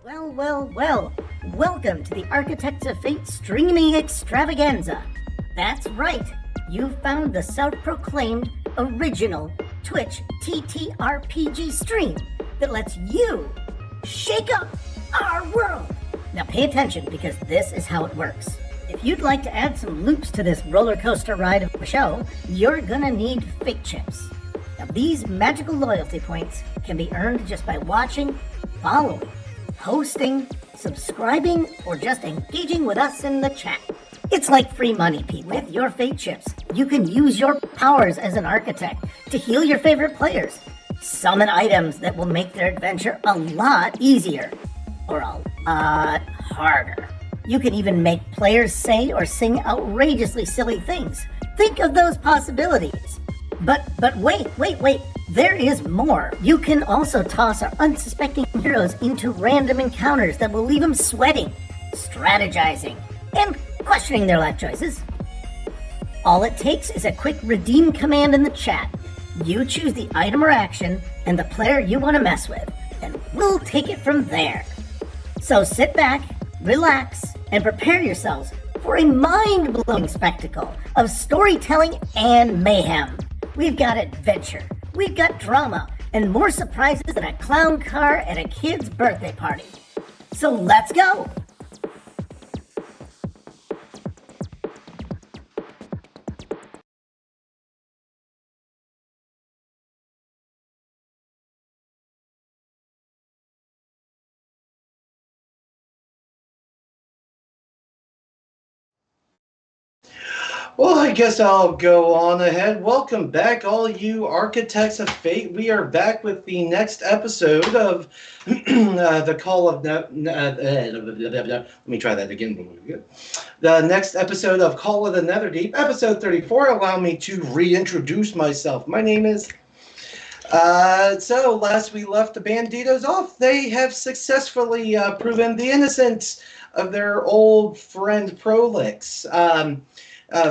Well, well, well. Welcome to the Architects of Fate streaming extravaganza. That's right. You found the self-proclaimed original Twitch TTRPG stream that lets you shake up our world. Now pay attention because this is how it works. If you'd like to add some loops to this roller coaster ride of a show, you're gonna need fate chips. Now these magical loyalty points can be earned just by watching, following, hosting, subscribing, or just engaging with us in the chat. It's like free money, Pete. With your fate chips, you can use your powers as an architect to heal your favorite players, summon items that will make their adventure a lot easier, or a lot harder. You can even make players say or sing outrageously silly things. Think of those possibilities. But wait. There is more. You can also toss our unsuspecting heroes into random encounters that will leave them sweating, strategizing, and questioning their life choices. All it takes is a quick redeem command in the chat. You choose the item or action and the player you want to mess with, and we'll take it from there. So sit back, relax, and prepare yourselves for a mind-blowing spectacle of storytelling and mayhem. We've got adventure, we've got drama, and more surprises than a clown car at a kid's birthday party. So let's go! Well, I guess I'll go on ahead. Welcome back, all you Architects of Fate. We are back with the next episode of the Call of... let me try that again. The next episode of Call of the Netherdeep, episode 34. Allow me to reintroduce myself. My name is... So, last we left the Banditos off, they have successfully proven the innocence of their old friend Prolix.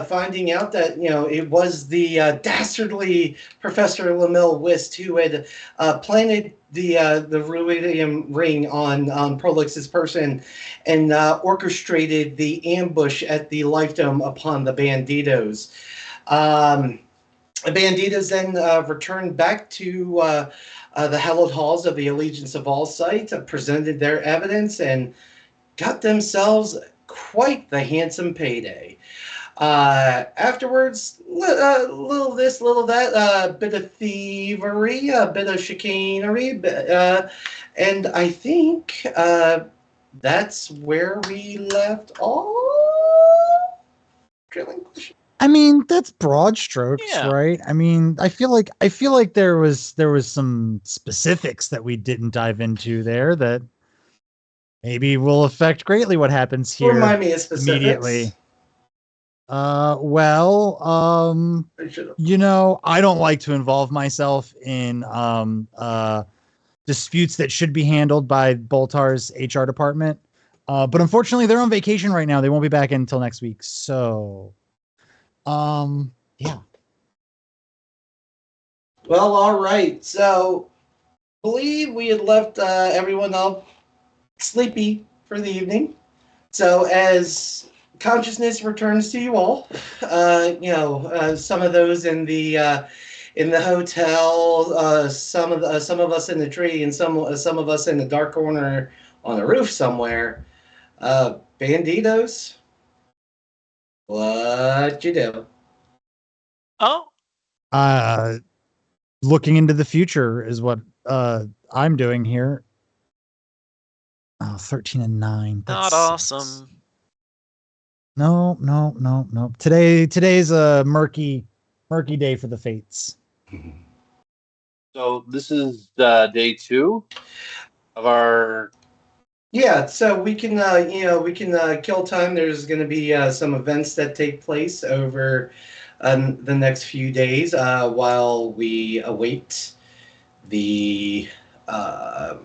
Finding out that, it was the dastardly Professor Lamel Wist who had planted the ruidium ring on Prolix's person and orchestrated the ambush at the Life Dome upon the Banditos. The Banditos then returned back to the hallowed halls of the Allegiance of Allsight, presented their evidence, and got themselves quite the handsome payday. Afterwards, little this, little that, bit of thievery, a bit of chicanery, and I think that's where we left off. Drilling question. I mean, that's broad strokes, Yeah. right? I mean, I feel like there was some specifics that we didn't dive into there that maybe will affect greatly what happens here. Remind me of specifics. Immediately. I don't like to involve myself in disputes that should be handled by Boltar's HR department. But unfortunately, they're on vacation right now. They won't be back until next week. So, yeah. Well, all right. So, I believe we had left everyone up sleepy for the evening. So, as consciousness returns to you all, some of those in the hotel, some of us in the tree, and some of us in the dark corner on the roof somewhere. Banditos, what you do? Oh, Looking into the future is what I'm doing here. Oh, 13 and 9. That not sucks. awesome. No. Today's a murky day for the fates. So this is day 2 of our. Yeah, so we can kill time. There's going to be some events that take place over the next few days while we await the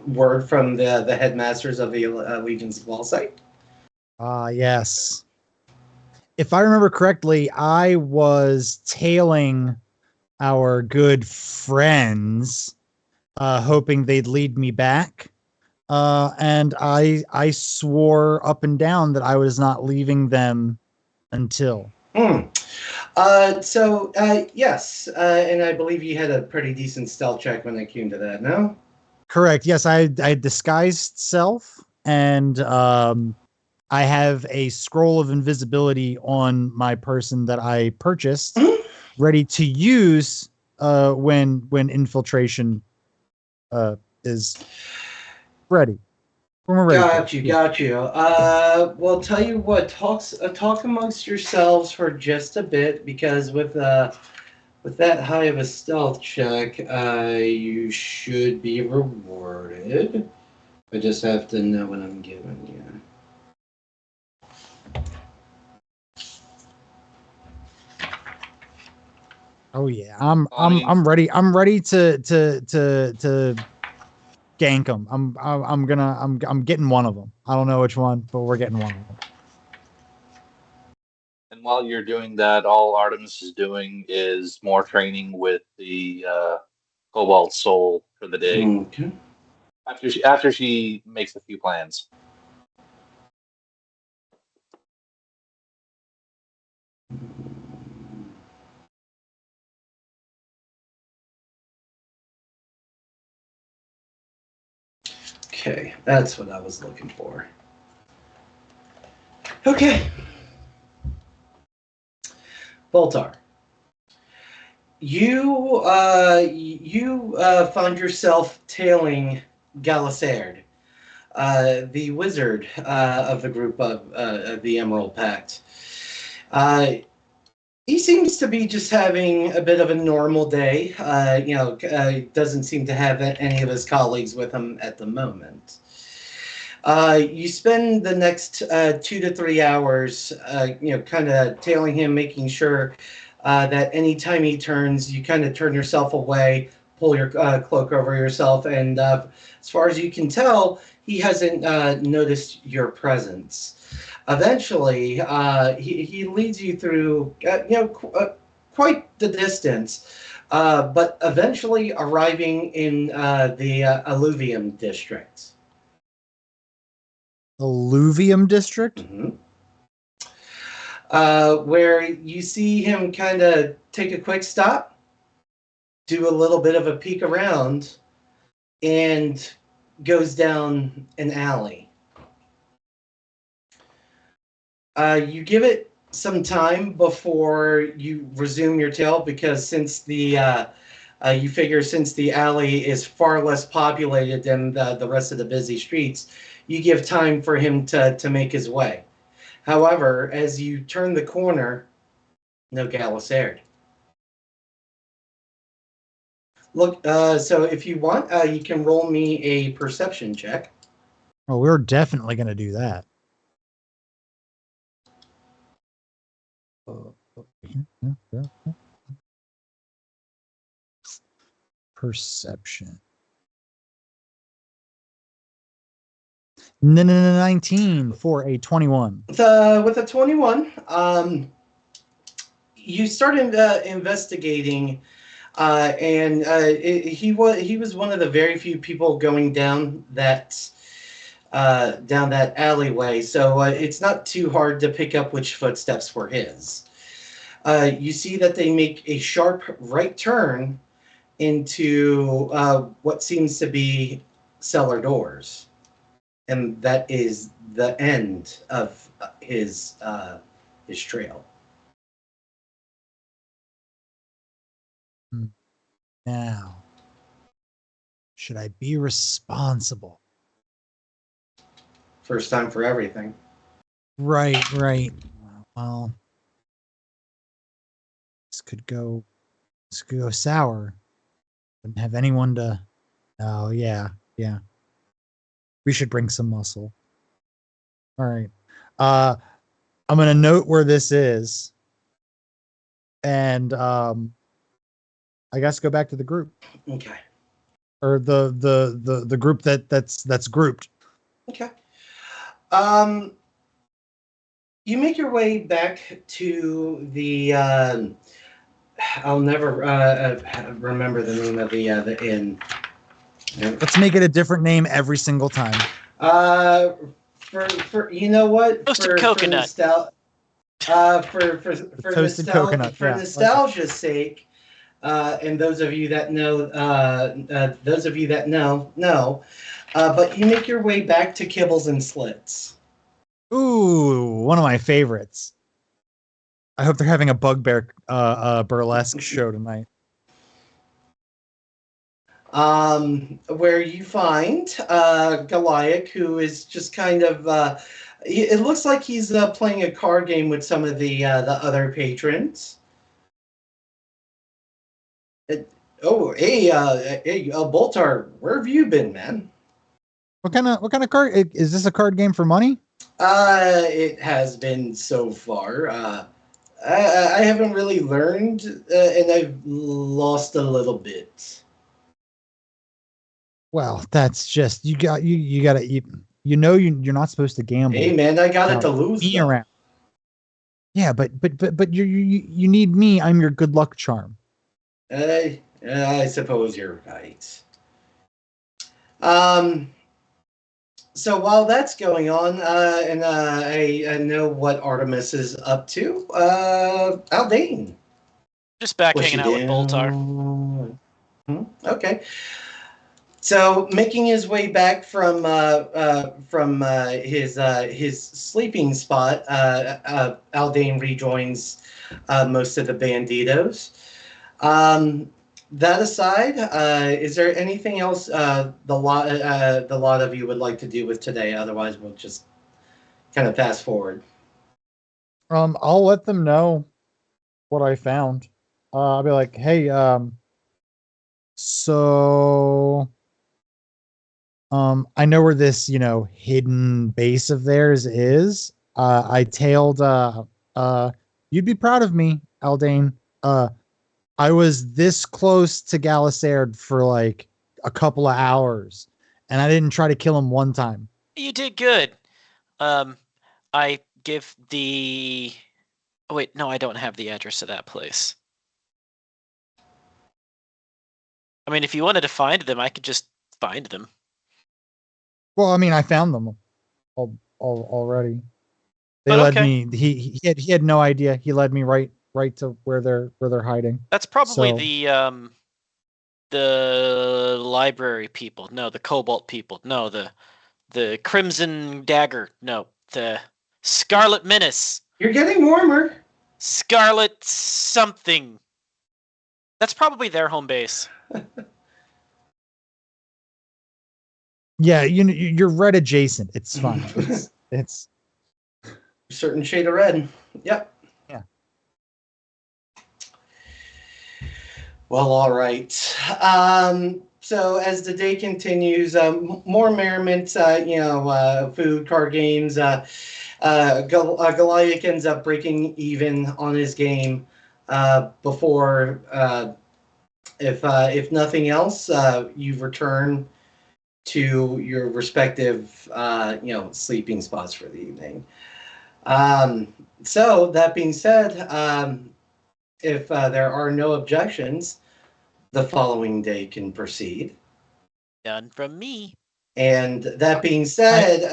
word from the headmasters of the Allegiance of Allsight. Yes. If I remember correctly, I was tailing our good friends, hoping they'd lead me back. and I swore up and down that I was not leaving them until. Yes, and I believe you had a pretty decent stealth check when it came to that, no? Correct. Yes, I disguised self, and I have a scroll of invisibility on my person that I purchased, ready to use when infiltration is ready. When we're ready. Got you. Well, tell you what, talk amongst yourselves for just a bit, because with that high of a stealth check, you should be rewarded. I just have to know what I'm giving you. Oh yeah, I'm ready. I'm ready to gank them. I'm getting one of them. I don't know which one, but we're getting one of them. And while you're doing that, all Artemis is doing is more training with the Cobalt Soul for the day. Okay. After she makes a few plans. Okay, that's what I was looking for. Okay. Boltar. You find yourself tailing Galisard, the wizard of the group of the Emerald Pact. He seems to be just having a bit of a normal day. Doesn't seem to have any of his colleagues with him at the moment. You spend the next 2 to 3 hours, kind of tailing him, making sure that anytime he turns, you kind of turn yourself away, pull your cloak over yourself, and as far as you can tell, he hasn't noticed your presence. Eventually, he leads you through, quite the distance, but eventually arriving in the Alluvium district. Alluvium district? Mm-hmm. Where you see him kind of take a quick stop, do a little bit of a peek around, and goes down an alley. You give it some time before you resume your tale, because since you figure since the alley is far less populated than the rest of the busy streets, you give time for him to make his way. However, as you turn the corner, no Galisard. Look, so if you want, you can roll me a perception check. Oh, we're definitely going to do that. Perception. 19 for a 21. With a 21, you start investigating, and he was one of the very few people going down that alleyway, so it's not too hard to pick up which footsteps were his. You see that they make a sharp right turn into what seems to be cellar doors, and that is the end of his trail. Now, should I be responsible? First time for everything. Right. Well, this could go sour. Wouldn't have anyone to. Oh yeah. We should bring some muscle. All right. I'm gonna note where this is, and I guess go back to the group. Okay. Or the group that's grouped. Okay. You make your way back to the. I'll never remember the name of the inn. Let's make it a different name every single time. For you know what? Toasted coconut. For Toasted coconut. For Yeah, nostalgia's sake, and those of you that know, know. But you make your way back to Kibbles and Slits. Ooh, one of my favorites. I hope they're having a bugbear burlesque show tonight. Where you find Goliath, who is just kind of. It looks like he's playing a card game with some of the other patrons. Hey, Boltar, where have you been, man? What kind of card is this? A card game for money? It has been so far. I haven't really learned, and I've lost a little bit. Well, that's just you gotta you're not supposed to gamble. Hey, man, I got it to lose. Me around. Yeah, but you need me. I'm your good luck charm. I suppose you're right. So while that's going on, and I know what Artemis is up to, Aldane. Just back hanging out with Boltar. Okay. So making his way back from his sleeping spot, Aldane rejoins most of the Banditos. That aside, is there anything else the lot of you would like to do with today? Otherwise, we'll just kind of fast forward. I'll let them know what I found. I'll be like, hey, so I know where this, hidden base of theirs is. I tailed you'd be proud of me, Aldane. I was this close to Galisard for like a couple of hours, and I didn't try to kill him one time. You did good. I give the... Oh, wait, no, I don't have the address of that place. I mean, if you wanted to find them, I could just find them. Well, I mean, I found them already. They But led okay. me. He had no idea. He led me right to where they're hiding. That's probably So- the library people. No, the Cobalt people. No, the Crimson Dagger. No, the Scarlet Menace. You're getting warmer. Scarlet something. That's probably their home base. Yeah, you're red adjacent. It's fine. It's certain shade of red. Yep. Yeah. Well, all right. So as the day continues, more merriment, food, card games. Goliath ends up breaking even on his game before, if nothing else, you return to your respective, sleeping spots for the evening. So that being said, if there are no objections, the following day can proceed. Done from me. And that being said,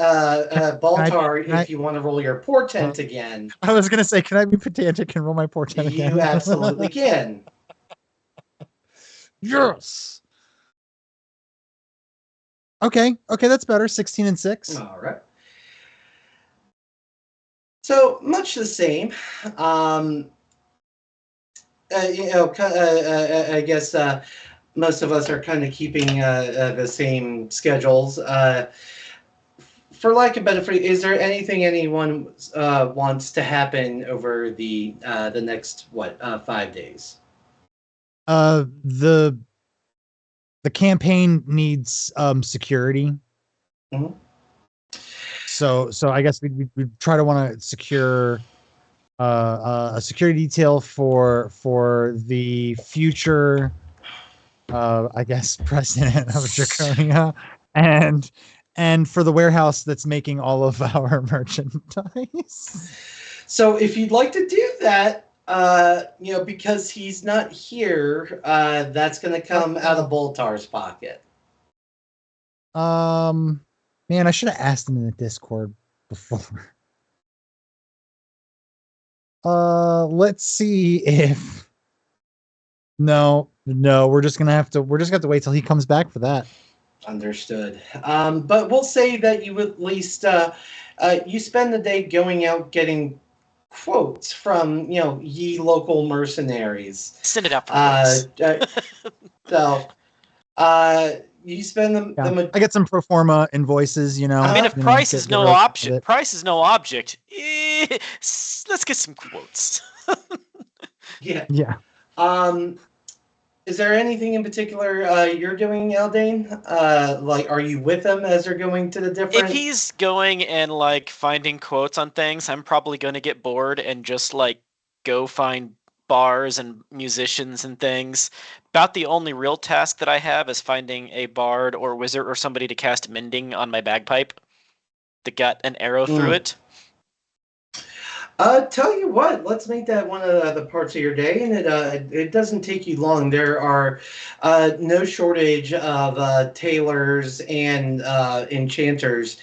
Baltar, if you want to roll your portent again. I was going to say, can I be pedantic and roll my portent again? You absolutely can. Yes. Okay, that's better. 16 and 6. All right. So much the same. I guess most of us are kind of keeping the same schedules. For lack of better phrase, is there anything anyone wants to happen over the next 5 days? The campaign needs security. Mm-hmm. So I guess we'd try to want to secure a security detail for the future, I guess, president of Draconia, and for the warehouse that's making all of our merchandise. So if you'd like to do that, because he's not here, that's going to come out of Boltar's pocket. Man, I should have asked him in the Discord before. Let's see if. No, we're just gonna have to wait till he comes back for that. Understood. But we'll say that you at least you spend the day going out getting quotes from ye local mercenaries. Send it out for Uh, quotes. so uh, you spend Yeah, I get some pro forma invoices. I mean, if you know, price get- is get no rid of option, it. price is no object. Let's get some quotes. yeah. Yeah. Is there anything in particular you're doing, Eldane? Like, are you with them as they're going to the If different? he's going and like finding quotes on things, I'm probably going to get bored and just like go find bars and musicians and things. About the only real task that I have is finding a bard or wizard or somebody to cast mending on my bagpipe that got an arrow through it. Tell you what, let's make that one of the parts of your day, and it doesn't take you long. There are no shortage of tailors and enchanters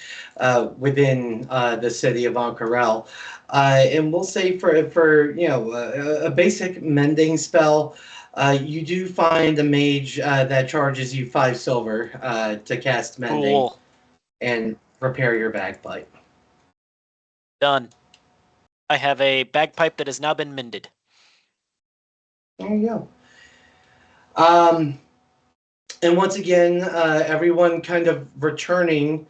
within the city of Ank'Harel. And we'll say for a basic mending spell, you do find a mage that charges you 5 silver to cast mending Cool. and repair your bagpipe. Done. I have a bagpipe that has now been mended. There you go. And once again, everyone kind of returning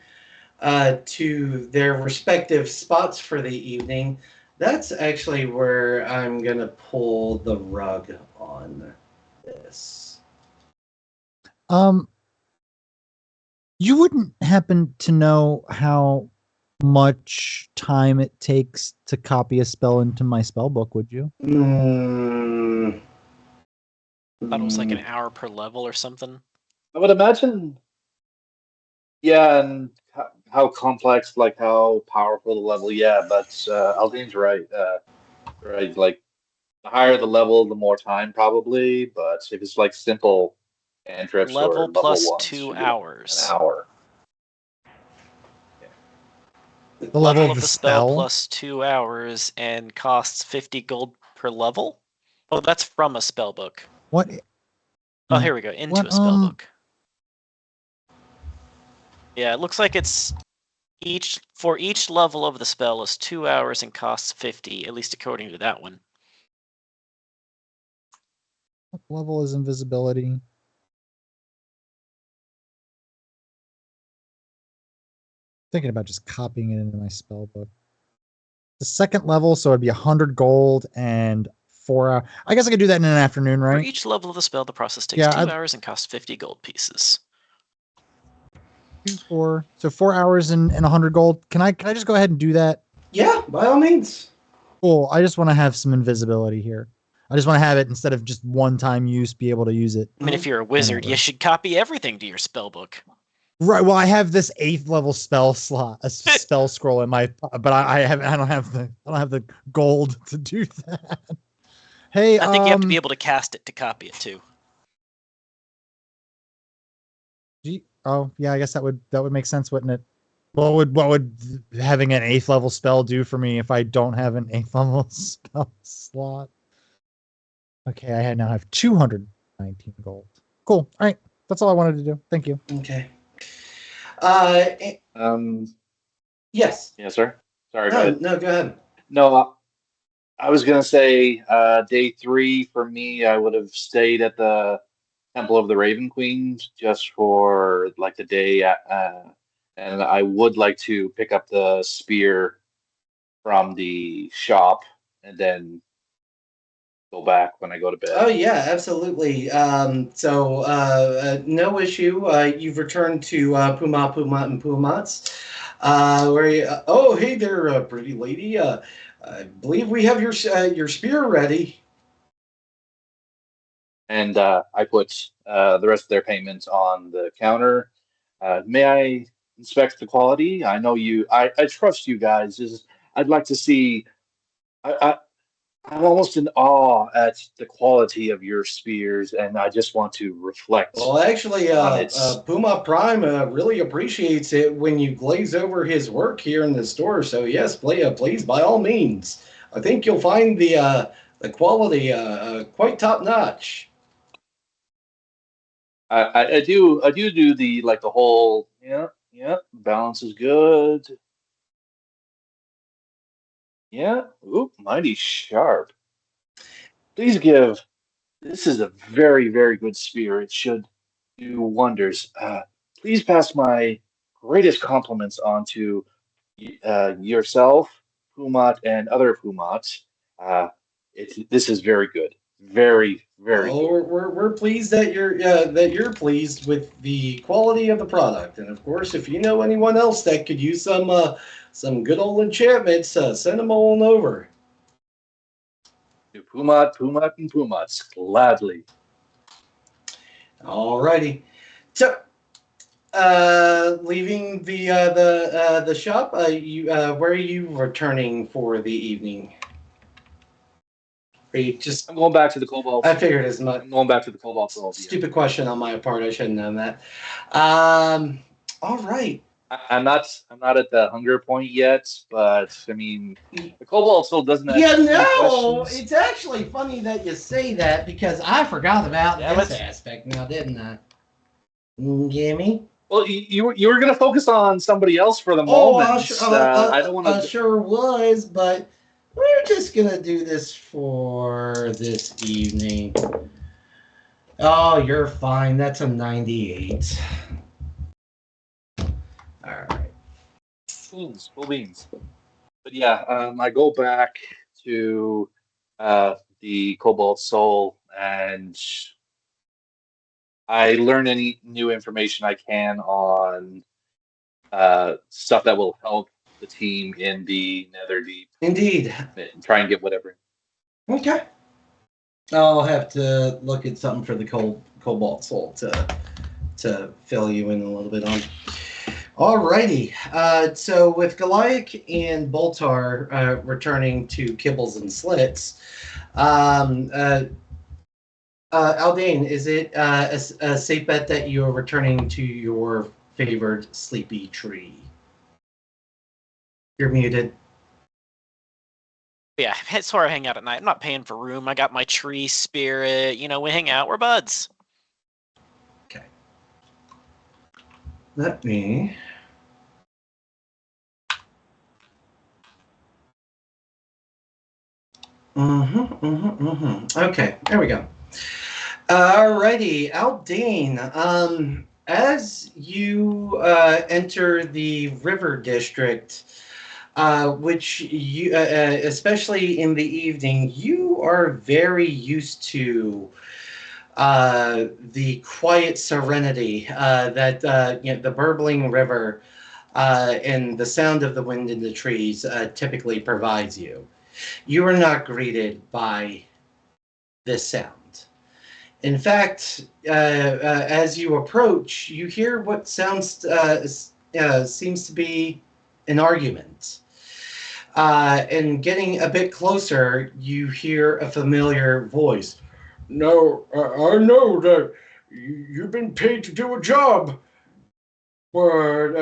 to their respective spots for the evening. That's actually where I'm going to pull the rug on this. You wouldn't happen to know how much time it takes to copy a spell into my spell book, would you? Mm. I thought it was like an hour per level or something. I would imagine, yeah, and how complex, like how powerful the level, yeah, but Aldine's right. Right, like the higher the level, the more time probably, but if it's like simple cantrips or Level level plus ones, 2 should be like hours. an hour. The level of of the the spell spell? plus 2 hours and costs 50 gold per level. Oh, that's from a spell book. What? Oh, here we go. Into What, a spell book. Yeah, it looks like it's for each level of the spell is 2 hours and costs 50, at least according to that one. What level is invisibility? Thinking about just copying it into my spell book. The second level, so it'd be 100 gold and 4 hours. I guess I could do that in an afternoon, For right? each level of the spell, the process takes Yeah, 2 hours and costs 50 gold pieces. 2, 4. So 4 hours and 100 gold. Can I just go ahead and do that? Yeah, by all means. Cool. I just want to have some invisibility here. I just want to have it instead of just one-time use, be able to use it. I mean, if you're a wizard, you should copy everything to your spell book. Right. Well, I have this 8th level spell slot, a spell scroll in my, but I don't have the gold to do that. Hey, I think you have to be able to cast it to copy it too. Oh yeah, I guess that would make sense, wouldn't it? What would having an 8th level spell do for me if I don't have an 8th level spell slot? Okay, I now have 219 gold. Cool. All right, that's all I wanted to do. Thank you. Okay. Yes. Yes, sir. Sorry, go ahead. No, go ahead. No, I was gonna say day 3 for me. I would have stayed at the Temple of the Raven Queens just for like the day, and I would like to pick up the spear from the shop and then go back when I go to bed. Oh yeah, absolutely. No issue. You've returned to Pumat and Pumats. Oh, hey there, pretty lady. I believe we have your spear ready. And I put the rest of their payments on the counter. May I inspect the quality? I know you. I trust you guys. I'd like to see. I'm almost in awe at the quality of your spears, and I just want to reflect Well, actually, on its. Puma Prime really appreciates it when you glaze over his work here in the store. So yes, please, by all means. I think you'll find the quality quite top notch. I do the like the whole balance is good. Yeah, oop, mighty sharp. Please give. This is a very, very good spear. It should do wonders. Please pass my greatest compliments on to yourself, Pumat, and other Pumats. This is very good. Very, very Well, good. we're pleased that you're pleased with the quality of the product, and of course, if you know anyone else that could use some good old enchantments, send them on over. To Pumat, Pumat, and Pumats, gladly. Alrighty. So, leaving the shop, where are you returning for the evening? Are you just? I'm going back to the Cobalt. I figured as much. I'm going back to the Cobalt Souls. Stupid question on my part. I should have known that. All right. I'm not at the hunger point yet, but I mean, the Cobalt still doesn't ask You any know, questions. it's actually funny that you say that because I forgot about Damn this it. aspect now, didn't I? Gimme. Well, you were going to focus on somebody else for the Oh, moment. I don't want I to. sure was, but we're just gonna do this for this evening. Oh, you're fine. That's a 98. All right. Cool beans. But yeah, I go back to the Cobalt Soul and I learn any new information I can on stuff that will help the team in the Netherdeep. Indeed. Try and get whatever. Okay. I'll have to look at something for the Cobalt Soul to fill you in a little bit on. Alrighty. So with Goliath and Boltar returning to Kibbles and Slits, Aldane, is it a safe bet that you are returning to your favored sleepy tree? You're muted. Yeah, it's where I hang out at night. I'm not paying for room. I got my tree spirit. You know, we hang out. We're buds. Okay. Let me. Okay, there we go. Alrighty, Aldane. As you enter the River District, which you, especially in the evening, you are very used to the quiet serenity that the burbling river and the sound of the wind in the trees typically provides you. You are not greeted by this sound. In fact, as you approach, you hear what seems to be an argument. And getting a bit closer, you hear a familiar voice. No, I know that you've been paid to do a job. But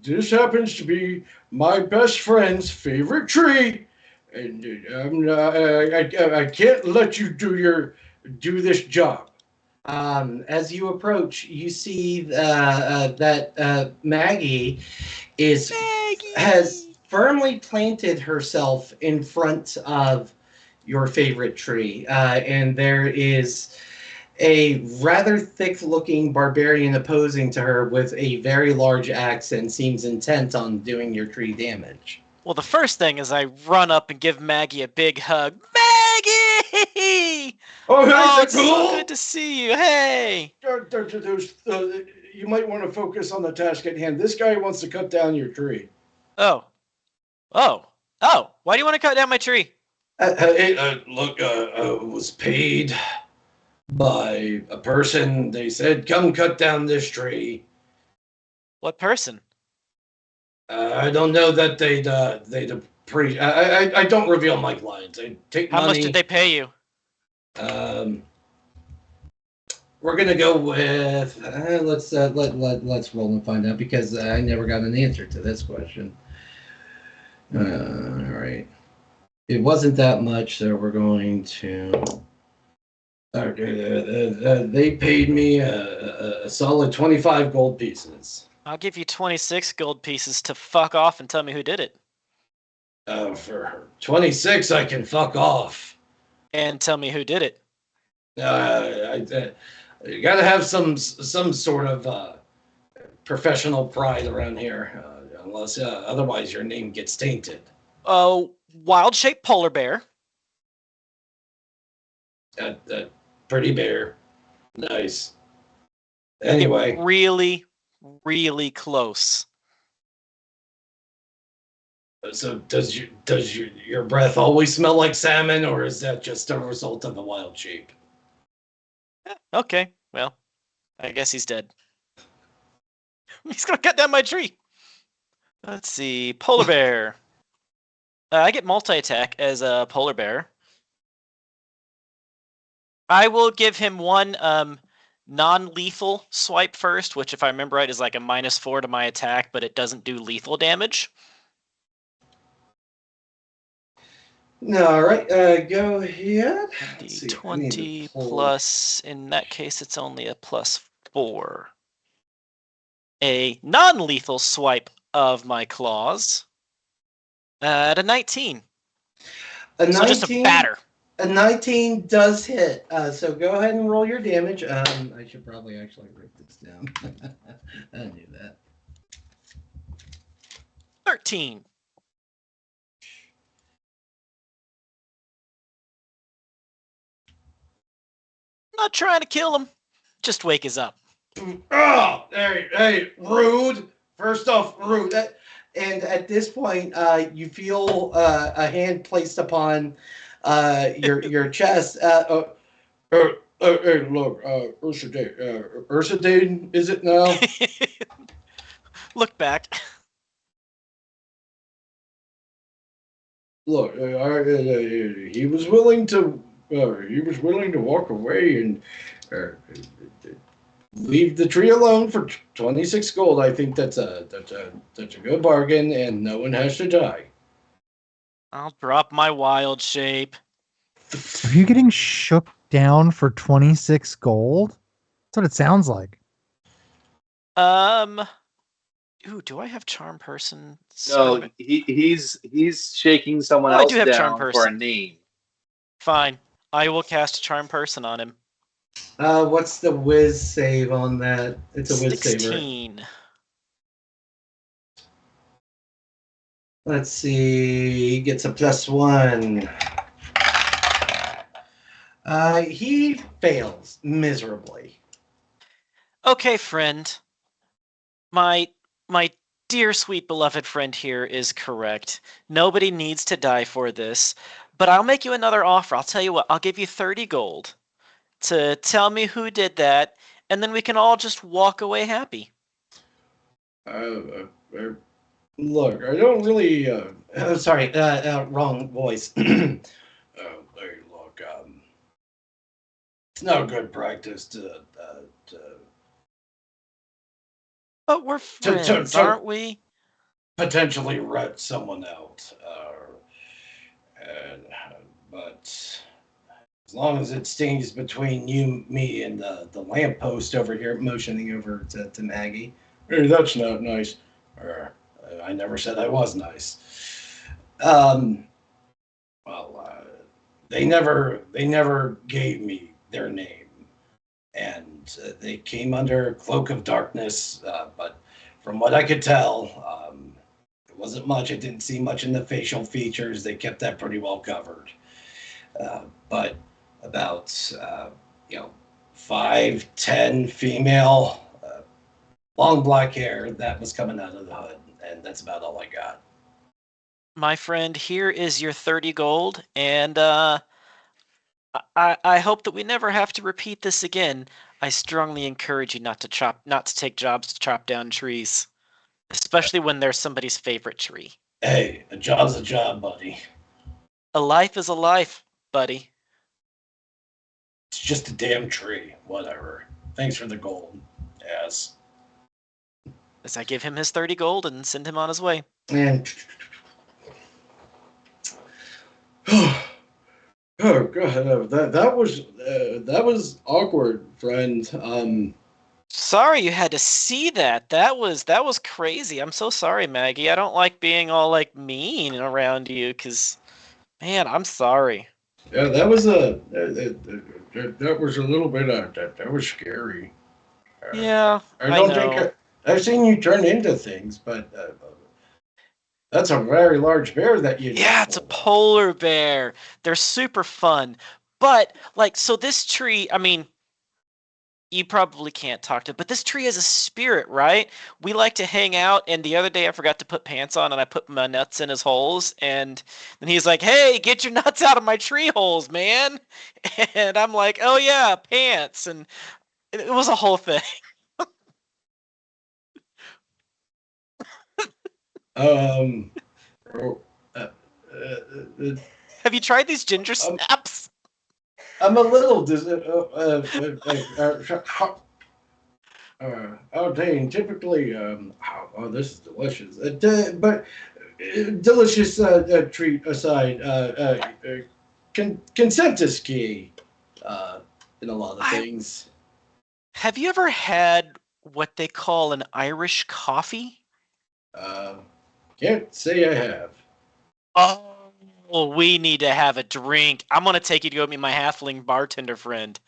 this happens to be my best friend's favorite tree. And I can't let you do this job. As you approach, you see that Maggie has firmly planted herself in front of your favorite tree, and there is a rather thick-looking barbarian opposing to her with a very large axe and seems intent on doing your tree damage. Well, the first thing is I run up and give Maggie a big hug. Maggie! Oh, hey, It's so good to see you. Hey! You might want to focus on the task at hand. This guy wants to cut down your tree. Oh. Why do you want to cut down my tree? Look, I was paid by a person. They said, come cut down this tree. What person? I don't know that they'd I don't reveal my clients. I take How money. much did they pay you? We're gonna go with let's roll and find out because I never got an answer to this question. All right, it wasn't that much, so we're going to. They paid me a solid 25 gold pieces. I'll give you 26 gold pieces to fuck off and tell me who did it. For 26, I can fuck off. And tell me who did it. You gotta have some sort of professional pride around here, unless otherwise your name gets tainted. Oh, wild-shaped polar bear. Pretty bear. Nice. Anyway. Get really, really close. So does your breath always smell like salmon, or is that just a result of the wild sheep? Okay, well, I guess he's dead. He's gonna cut down my tree. Let's see, polar bear. I get multi-attack as a polar bear. I will give him one non-lethal swipe first, which if I remember right is like a -4 to my attack, but it doesn't do lethal damage. All right, go ahead. D20 plus, in that case, it's only a +4. A non-lethal swipe of my claws at a 19. So just a batter. A 19 does hit. So go ahead and roll your damage. I should probably actually write this down. I knew that. 13. Not trying to kill him. Just wake us up. Oh, hey, rude. First off, rude. And at this point, you feel a hand placed upon your chest. Hey, look, Ursadane, is it now? Look back. Look, he was willing to walk away and leave the tree alone for 26 gold. I think that's a good bargain, and no one has to die. I'll drop my wild shape. Are you getting shook down for 26 gold? That's what it sounds like. Ooh, do I have charm person? No, he's shaking someone else I do have charm down for a person. name. Fine. I will cast charm person on him. What's the whiz save on that? It's a whiz 16. save. Let's see. He gets a +1. He fails miserably. Okay, friend. My dear, sweet, beloved friend here is correct. Nobody needs to die for this. But I'll make you another offer. I'll tell you what. I'll give you 30 gold to tell me who did that, and then we can all just walk away happy. Look, I don't really. Sorry, wrong voice. Hey, look, it's not good practice to. But we're friends, aren't we? Potentially rat someone out, but as long as it stays between you, me, and the lamppost over here, motioning over to Maggie. Hey, that's not nice. I never said I was nice. They never gave me their name, and they came under cloak of darkness. But from what I could tell, it wasn't much. It didn't see much in the facial features. They kept that pretty well covered. But about 5'10" female, long black hair that was coming out of the hood, and that's about all I got. My friend, here is your 30 gold, and I hope that we never have to repeat this again. I strongly encourage you not to take jobs to chop down trees, especially when they're somebody's favorite tree. Hey, a job's a job, buddy. A life is a life, buddy. It's just a damn tree. Whatever. Thanks for the gold. Yes. As I give him his 30 gold and send him on his way. And oh god, that was awkward, friend. Sorry you had to see that. That was crazy. I'm so sorry, Maggie. I don't like being all like mean around you, cause man, I'm sorry. Yeah, that was that was a little bit that was scary. Yeah, I I don't know. think I've seen you turn into things, but that's a very large bear that you. Yeah, it's a polar bear. They're super fun. But like, so this tree, I mean, you probably can't talk to it, but this tree has a spirit, right? We like to hang out, and the other day I forgot to put pants on and I put my nuts in his holes, and then he's like, "Hey, get your nuts out of my tree holes, man." And I'm like, "Oh yeah, pants." And it was a whole thing. Um, oh, uh, uh, Have you tried these ginger um, snaps? I'm a little oh dang! Typically, oh, this is delicious. But delicious treat aside, consent is key in a lot of I things. Have you ever had what they call an Irish coffee? Uh, can't say I have. Oh, we need to have a drink. I'm gonna take you to go meet my halfling bartender friend.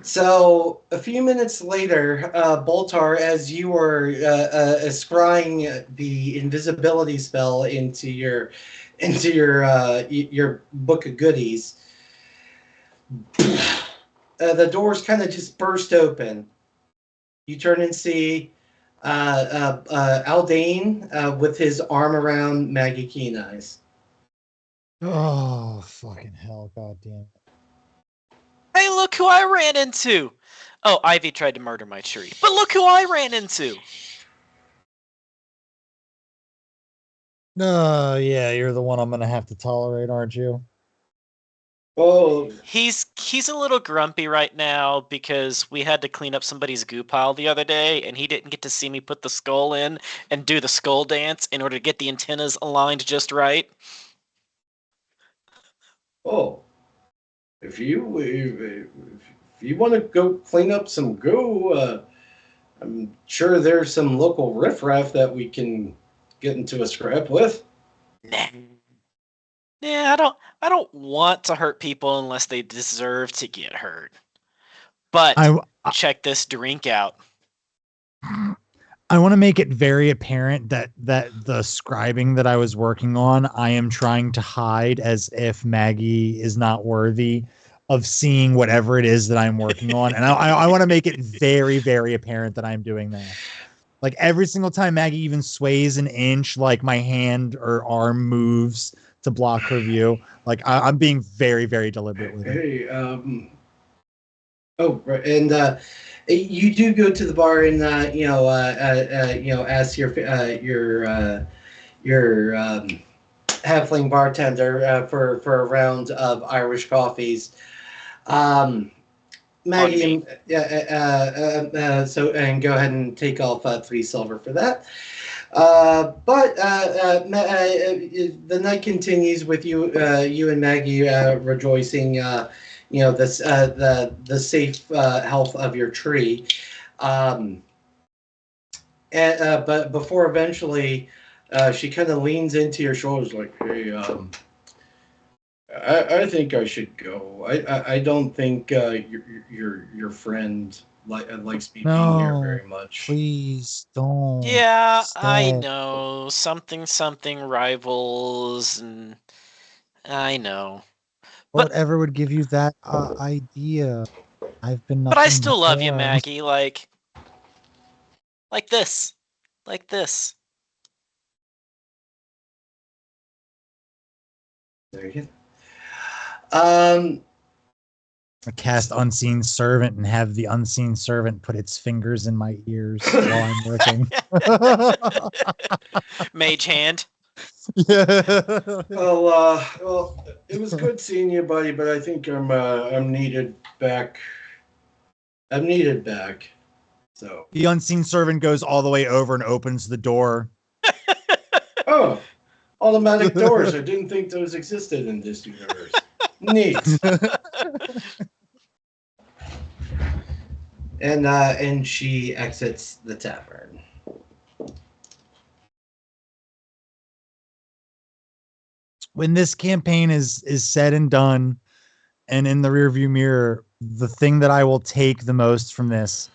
So a few minutes later, Boltar, as you were scrying the invisibility spell into your book of goodies, the doors kind of just burst open. You turn and see Aldane with his arm around Maggie Keen Eyes. Oh, fucking hell. God damn it. Hey, look who I ran into! Oh, Ivy tried to murder my tree. But look who I ran into! Yeah, you're the one I'm gonna have to tolerate, aren't you? Oh, He's a little grumpy right now because we had to clean up somebody's goo pile the other day, and he didn't get to see me put the skull in and do the skull dance in order to get the antennas aligned just right. oh. If you want to go clean up some goo, I'm sure there's some local riffraff that we can get into a scrap with. Nah. Yeah, I don't want to hurt people unless they deserve to get hurt. But I check this drink out. I want to make it very apparent that the scribing that I was working on, I am trying to hide as if Maggie is not worthy of seeing whatever it is that I'm working on, and I want to make it very, very apparent that I'm doing that. Like every single time Maggie even sways an inch, like my hand or arm moves to block her view. Like I'm being very, very deliberate with it. Hey, oh, right, and you do go to the bar and ask your halfling bartender for a round of Irish coffees. Um, On Maggie, me. so and go ahead and take off 3 silver for that. The night continues with you and Maggie rejoicing, the safe health of your tree. Um, but before eventually, she kind of leans into your shoulders like, "Hey, I think I should go. I don't think your friend likes me being here No, very much." please don't. Yeah, I Stay. know. Something something rivals and I know. But Whatever would give you that idea? I've been I nothing but still love you, warm. Maggie, like this. Like this. There you go. Um, I cast Unseen Servant and have the Unseen Servant put its fingers in my ears while I'm working. Mage hand. Yeah. Well, it was good seeing you, buddy, but I think I'm needed back. I'm needed back. So. The Unseen Servant goes all the way over and opens the door. Oh, automatic doors. I didn't think those existed in this universe. Neat. And she exits the tavern. When this campaign is said and done and in the rearview mirror, the thing that I will take the most from this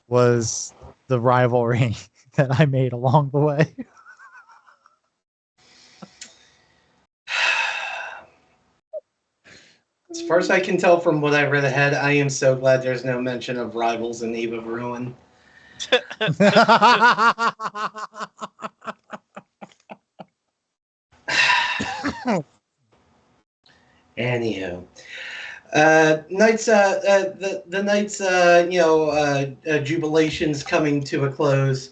was the rivalry that I made along the way. As far as I can tell from what I read ahead, I am so glad there's no mention of rivals in Eve of Ruin. Anywho, night's the night's jubilation's coming to a close.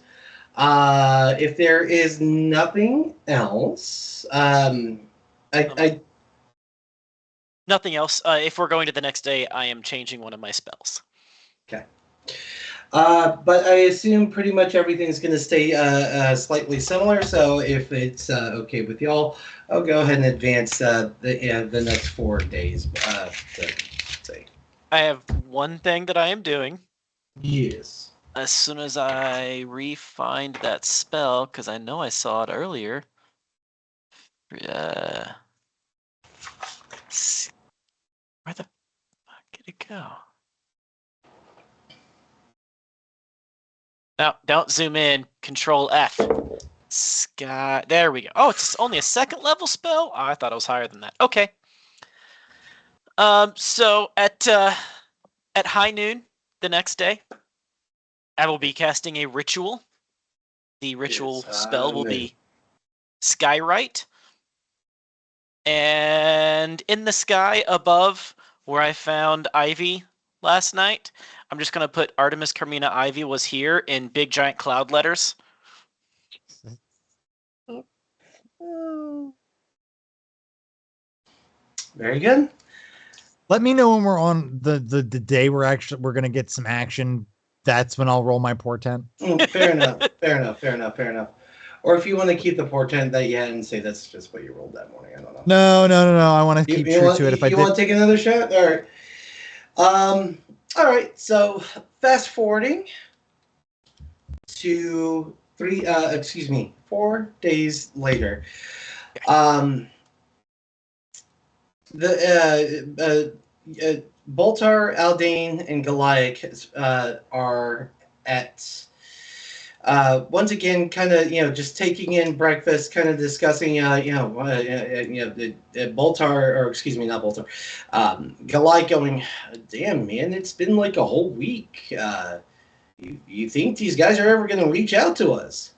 If there is nothing else, I Nothing else. If we're going to the next day, I am changing one of my spells. okay. But I assume pretty much everything's going to stay slightly similar. So if it's okay with y'all, I'll go ahead and advance the next 4 days. To say. I have one thing that I am doing. Yes. As soon as I re-find that spell, because I know I saw it earlier. Where the fuck did it go? No, don't zoom in. Control F. Sky. There we go. Oh, it's only a second level spell? Oh, I thought it was higher than that. Okay. So at high noon the next day, I will be casting a ritual. The ritual spell will be Skywrite. And in the sky above where I found Ivy last night, I'm just going to put Artemis Carmina Ivy was here in big giant cloud letters. Very good. Let me know when we're on the day we're going to get some action. That's when I'll roll my portent. Fair enough. Or if you want to keep the portent that you had and say that's just what you rolled that morning, I don't know. No. I want to keep true to it. If you want to take another shot, all right. All right. So fast forwarding to 4 days later. The Boltar, Aldane, and Goliath are at once again, kind of just taking in breakfast, kind of discussing the Boltar, or excuse me, not Boltar, Goliath going, damn man, it's been like a whole week. You think these guys are ever going to reach out to us?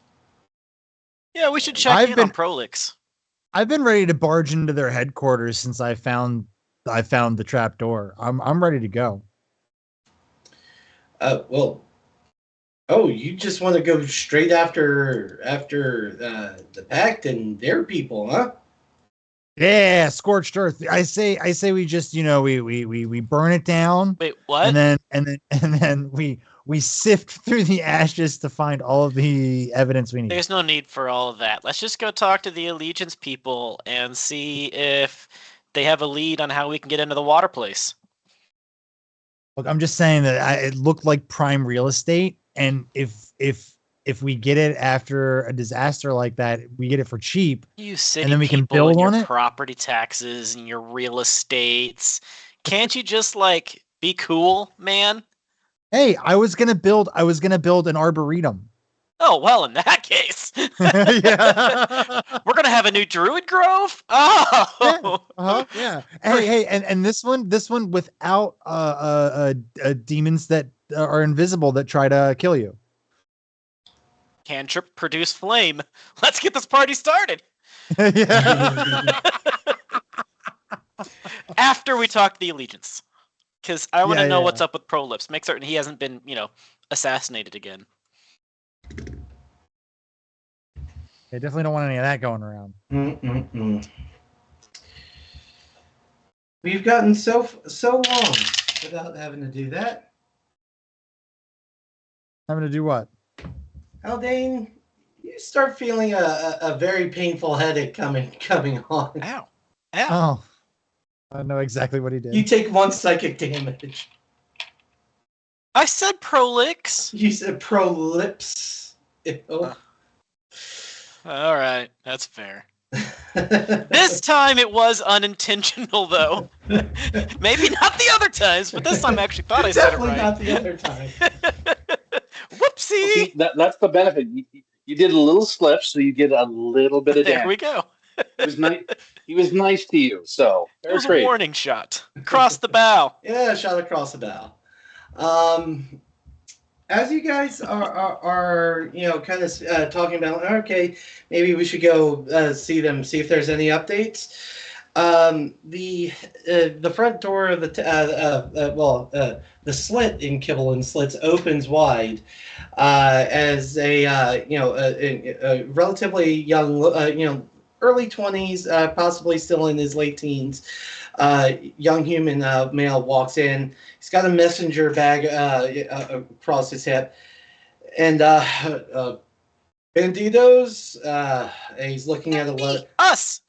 Yeah, we should check in on Prolix. I've been ready to barge into their headquarters since I found the trap door. I'm ready to go. You just want to go straight after the pact and their people, huh? Yeah, scorched earth. I say we just we burn it down. Wait, what? And then we sift through the ashes to find all of the evidence we need. There's no need for all of that. Let's just go talk to the Allegiance people and see if they have a lead on how we can get into the water place. Look, I'm just saying that it looked like prime real estate, and if we get it after a disaster like that, we get it for cheap. You city and then we can people build and on your it. Property taxes and your real estates. Can't you just be cool, man? Hey, I was gonna build an arboretum. Oh, well, in that case, Yeah. we're gonna have a new druid grove. Oh, yeah. Hey, and this one without demons that are invisible that try to kill you. Cantrip, produce flame. Let's get this party started. Yeah. After we talk to the Allegiance. Because I want to Yeah, know yeah. what's up with Prolix. Make certain he hasn't been, assassinated again. I definitely don't want any of that going around. Mm-mm-mm. We've gotten so long without having to do that. Having to do what? Haldane, you start feeling a very painful headache coming on. Ow. Oh, I know exactly what he did. You take 1 psychic damage. I said Prolix. You said prolips. Oh. All right, that's fair. This time it was unintentional, though. Maybe not the other times, but this time I actually thought I said it Definitely right. not the other time. Whoopsie! Well, see, that's the benefit. You did a little slip, so you get a little bit of There damage. we go. He was nice. He was nice to you, so It fair was a trade. warning shot. Across the bow. Yeah, shot across the bow. As you guys are kind of talking about, okay, maybe we should go see them, see if there's any updates. The front door of the slit in Kibble and Slits opens wide as a relatively young, early 20s, possibly still in his late teens, young human male walks in. He's got a messenger bag across his hip, and Banditos. He's looking at a letter. Us!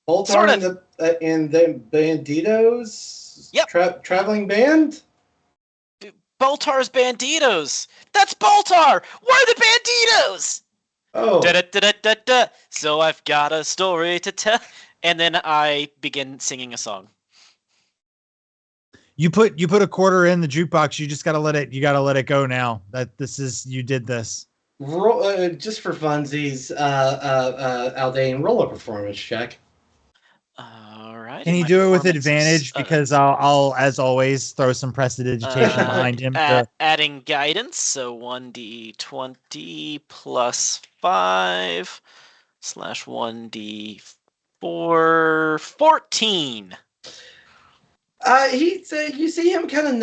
Boltar Sort and the Banditos. Yep. Traveling band. Boltar's Banditos! That's Boltar! We're the Banditos! Oh. Da-da-da-da-da-da. So I've got a story to tell. And then I begin singing a song. You put a quarter in the jukebox. You just gotta let it go now. You did this. Roll, just for funsies, Aldane, roll a performance check. All right. Can you do it with advantage? Because I'll as always throw some prestidigitation behind him. Adding guidance, so 1d20 plus 5 / 1d4, 14. You see him kind of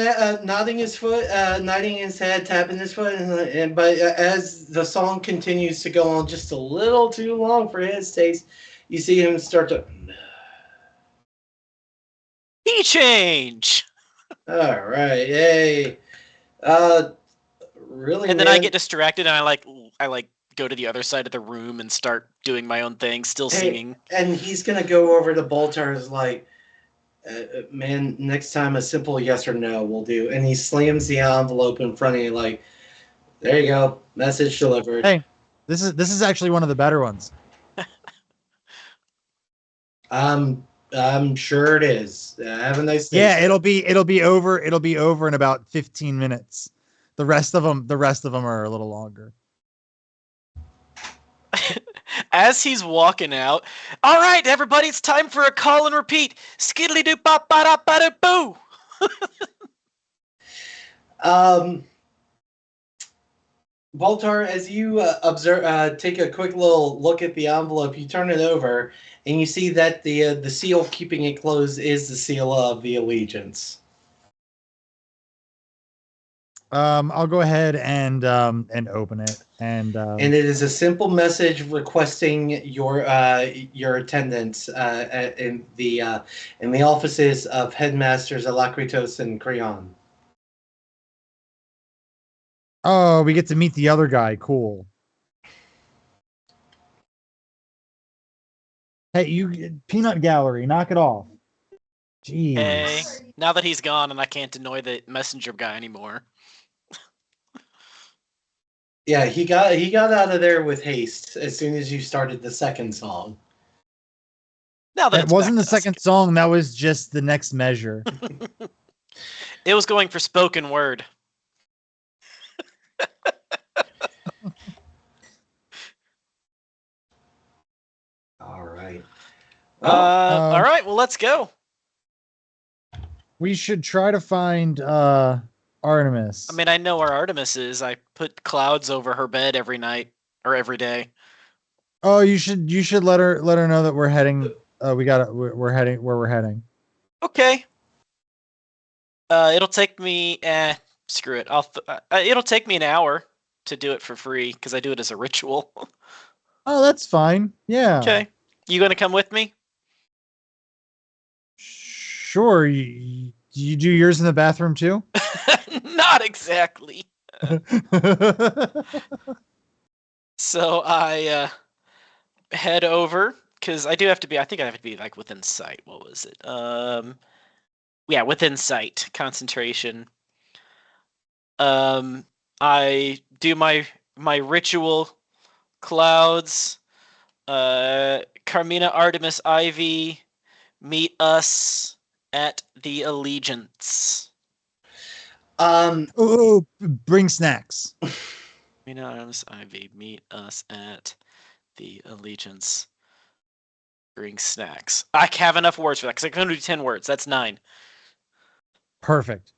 nodding his foot, nodding his head, tapping his foot, but as the song continues to go on just a little too long for his taste, you see him start to. Key change. All right, hey, really. And then I get distracted, and I go to the other side of the room and start doing my own thing, still singing. And he's gonna go over to Boltar, is like, man, next time a simple yes or no will do. And he slams the envelope in front of you, like, there you go, message delivered. Hey, this is actually one of the better ones. I'm sure it is. Have a nice day. Yeah, it'll be over in about 15 minutes. The rest of them are a little longer. As he's walking out, all right, everybody, it's time for a call and repeat. Skiddly doo bop ba da ba da boo. Baltar, as you observe, take a quick little look at the envelope, you turn it over, and you see that the seal keeping it closed is the seal of the Allegiance. I'll go ahead and open it, and it is a simple message requesting your attendance in the offices of headmasters Alacritos and Creon. Oh, we get to meet the other guy. Cool. Hey, you peanut gallery, knock it off. Jeez. Hey, now that he's gone and I can't annoy the messenger guy anymore. Yeah, he got out of there with haste as soon as you started the second song. Now that It wasn't the second song, that was just the next measure. It was going for spoken word. All right. All right, well, let's go. We should try to find Artemis. I mean, I know where Artemis is. I put clouds over her bed every night or every day. Oh, you should let her know that we're heading. We're heading where we're heading. Okay. It'll take me. Screw it. It'll take me an hour to do it for free because I do it as a ritual. Oh, that's fine. Yeah. Okay. You gonna come with me? Sure. You do yours in the bathroom too? Not exactly. So I head over because I do have to be. I think I have to be like within sight. What was it? Yeah, within sight. Concentration. I do my ritual. Clouds. Carmina Artemis Ivy. Meet us at the Allegiance. Oh, bring snacks. Carmina Artemis Ivy. Meet us at the Allegiance. Bring snacks. I have enough words for that because I can only do 10 words. That's 9. Perfect.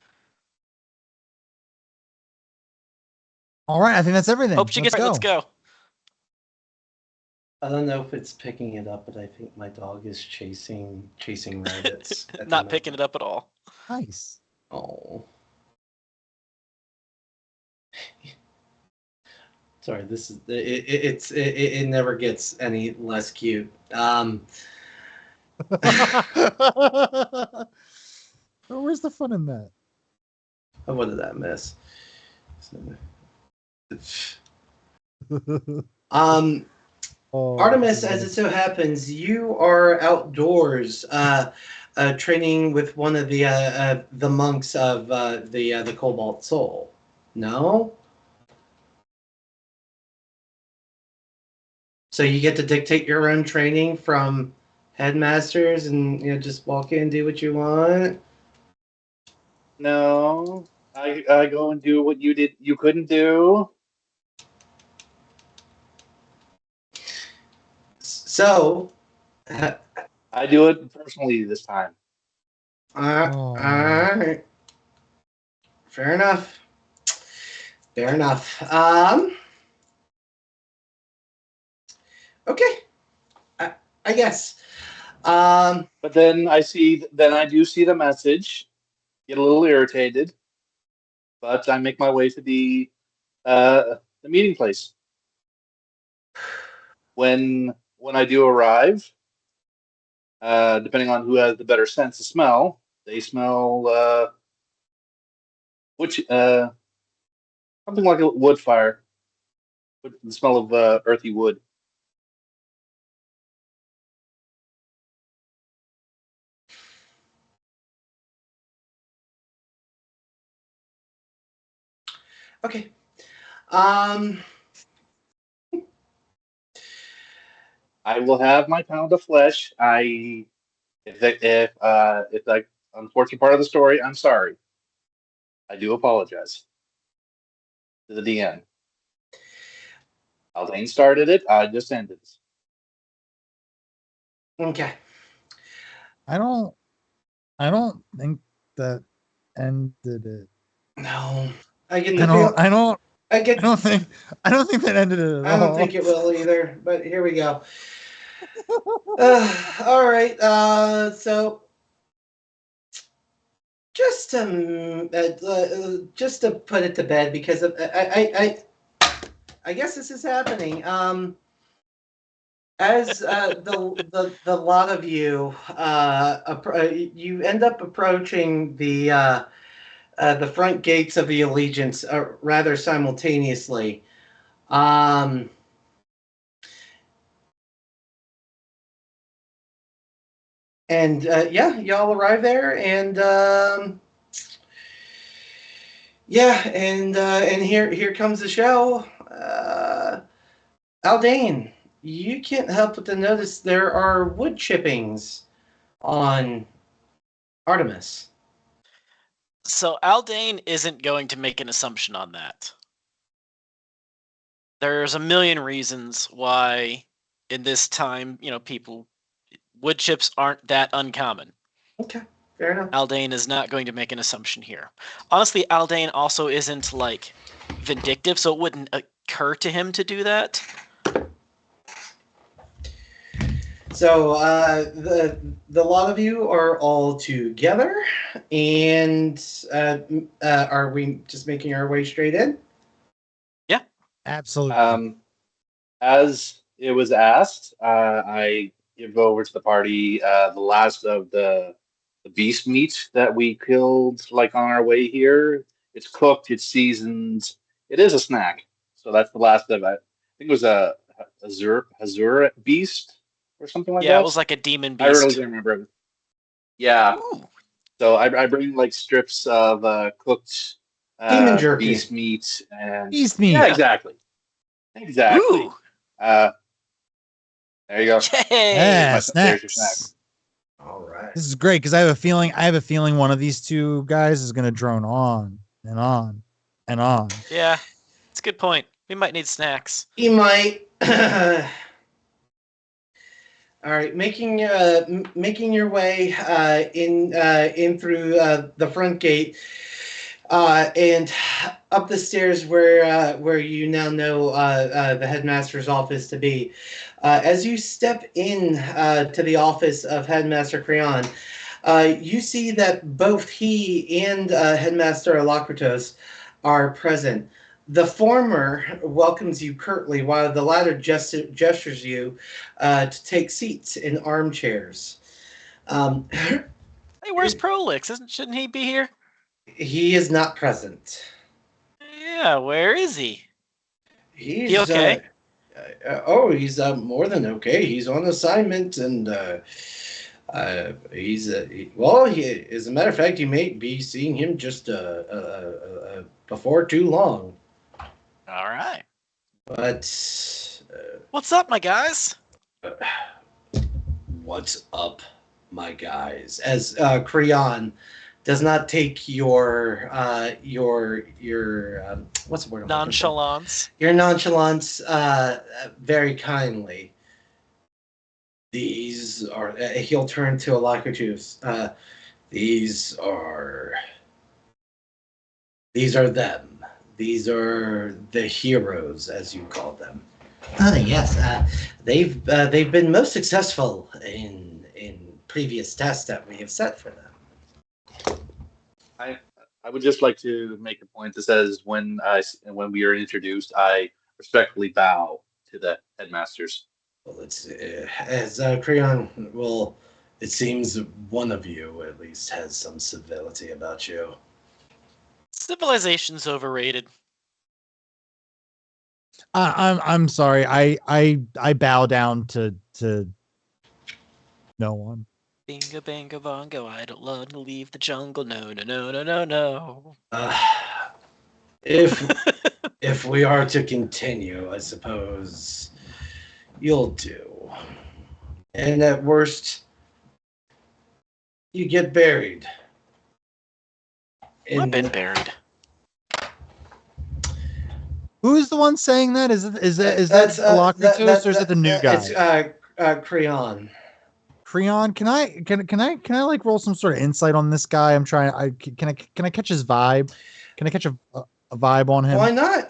All right, I think that's everything. Hope she gets. Let's go. I don't know if it's picking it up, but I think my dog is chasing rabbits. Not picking it up at all. Nice. Oh. Sorry, this is it never gets any less cute. Where's the fun in that? What did that miss? Artemis, as it so happens, you are outdoors, training with one of the monks of the Cobalt Soul. No. So you get to dictate your own training from headmasters, and just walk in and do what you want. No, I go and do what you couldn't do. So, I do it personally this time. all right. Fair enough. Fair enough. Okay. I guess. But then I do see the message, get a little irritated, but I make my way to the meeting place. When I do arrive, depending on who has the better sense of smell, they smell something like a wood fire, with the smell of earthy wood. Okay. I will have my pound of flesh. If the unfortunate part of the story, I'm sorry. I do apologize to the DM. Aldane started it. I just ended it. Okay. I don't think that ended it. No. I don't think that ended it at all. I don't think it will either, but here we go. All right. So just to put it to bed, because I guess this is happening. As the lot of you you end up approaching the front gates of the Allegiance rather simultaneously. And y'all arrive there, and and here comes the show. Aldane, you can't help but to notice there are wood chippings on Artemis. So Aldane isn't going to make an assumption on that. There's a million reasons why in this time, wood chips aren't that uncommon. Okay, fair enough. Aldane is not going to make an assumption here. Honestly, Aldane also isn't vindictive, so it wouldn't occur to him to do that. So the lot of you are all together, and are we just making our way straight in? Absolutely. As it was asked, I give over to the party the last of the beast meat that we killed, like on our way here. It's cooked, it's seasoned. It is a snack, so that's the last of it. I think it was a Hazur beast or something like Yeah, it that. was like a demon I really beast. don't remember. Yeah, Ooh. so I bring like strips of cooked Demon jerky. beast meat and Beast meat. yeah, exactly. Ooh. Uh, there you go. Yay! Yeah, There's your snack. snacks. All right. This is great because I have a feeling one of these two guys is going to drone on and on and on. Yeah, it's a good point. We might need snacks. You might. All right, making your way in through the front gate and up the stairs where you now know the headmaster's office to be. As you step in to the office of Headmaster Creon, you see that both he and Headmaster Alacritos are present. The former welcomes you curtly, while the latter gestures you to take seats in armchairs. Hey, where's Prolix? Shouldn't he be here? He is not present. Yeah, where is he? He's He okay? He's more than okay. He's on assignment, and he's as a matter of fact, you may be seeing him just before too long. All right. But What's up, my guys? what's up, my guys? As Creon does not take your what's the word? Nonchalance. Your nonchalance very kindly. These are. He'll turn to Alacritus. These are them. These are the heroes, as you call them. Yes. They've been most successful in previous tests that we have set for them. I would just like to make a point that says when we are introduced, I respectfully bow to the headmasters. Well, it's as Creon. Well, it seems one of you at least has some civility about you. Civilization's overrated. I'm sorry. I bow down to no one. Bingo, bango, bongo. I don't want to leave the jungle. No, no, no, no, no, no. If we are to continue, I suppose you'll do. And at worst, you get buried. I've been buried. Who's the one saying that? Is that Alacritus or is it the new guy? It's Creon. Creon, can I like roll some sort of insight on this guy? Can I catch his vibe? Can I catch a vibe on him? Why not?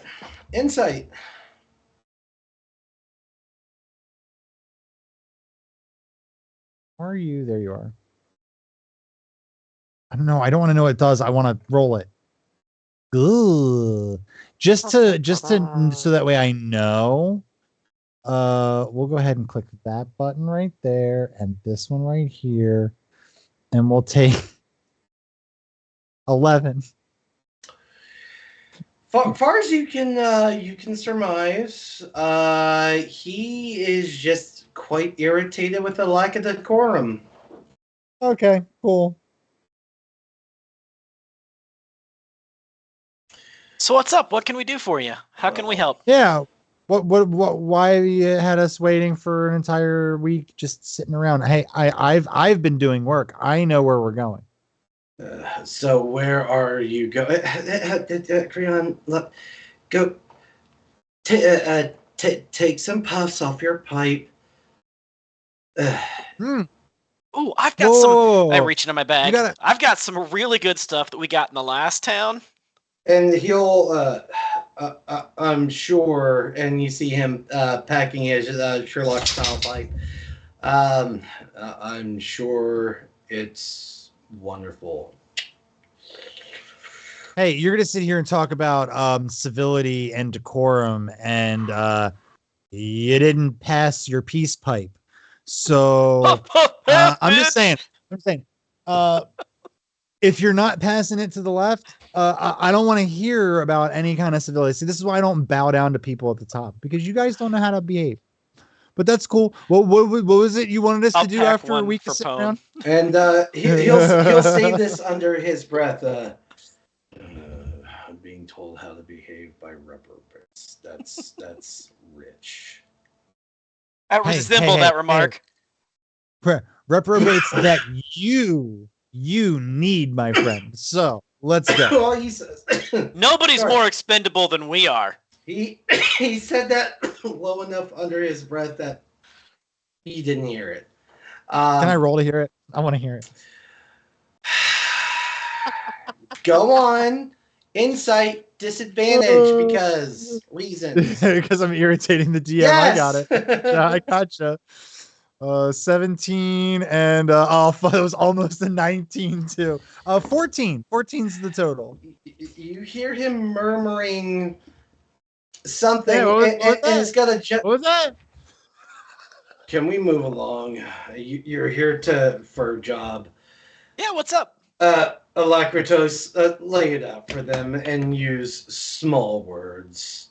Insight. Where are you? There you are. I don't know. I don't want to know what it does. I want to roll it. Good. Just to so that way I know. We'll go ahead and click that button right there and this one right here, and we'll take 11. Far as you can surmise, he is just quite irritated with the lack of decorum. Okay, cool. So what's up? What can we do for you? How can we help? Yeah. What why you had us waiting for an entire week just sitting around? Hey, I've been doing work. I know where we're going. So where are you going? Creon, look, go take some puffs off your pipe. Oh, I've got some. I reach into my bag. I've got some really good stuff that we got in the last town. And he'll, I'm sure, and you see him packing his Sherlock style pipe. I'm sure it's wonderful. Hey, you're gonna sit here and talk about civility and decorum, and you didn't pass your peace pipe. So I'm just saying. Uh, if you're not passing it to the left, I don't want to hear about any kind of civility. See, this is why I don't bow down to people at the top, because you guys don't know how to behave. But that's cool. What was it you wanted us to do pack after a one week for of sitting Pone. around? And he'll say this under his breath. I'm being told how to behave by reprobates. That's rich. I Hey, resemble hey, that hey, remark. Reprobates that you need, my friend. So let's go. Well, he says Nobody's Sorry. more expendable than we are. he said that low enough under his breath that he didn't hear it. Can I roll to hear it? I want to hear it. Go on. Insight disadvantage because reasons. Because I'm irritating the DM. Yes! I got it. Yeah, I gotcha. 17 and it was almost a 19 too. 14. 14's the total. You hear him murmuring something, Yeah, what was and that? it's got a. What was that? Can we move along? You're here for a job. Yeah, what's up? Alacritos, lay it out for them and use small words.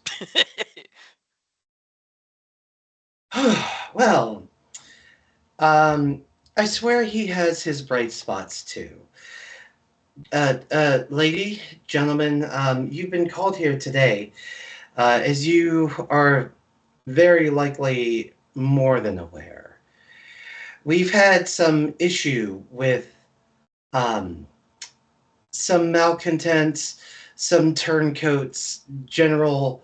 Well, I swear he has his bright spots too. Lady, gentlemen, you've been called here today, as you are very likely more than aware. We've had some issue with some malcontents, some turncoats, general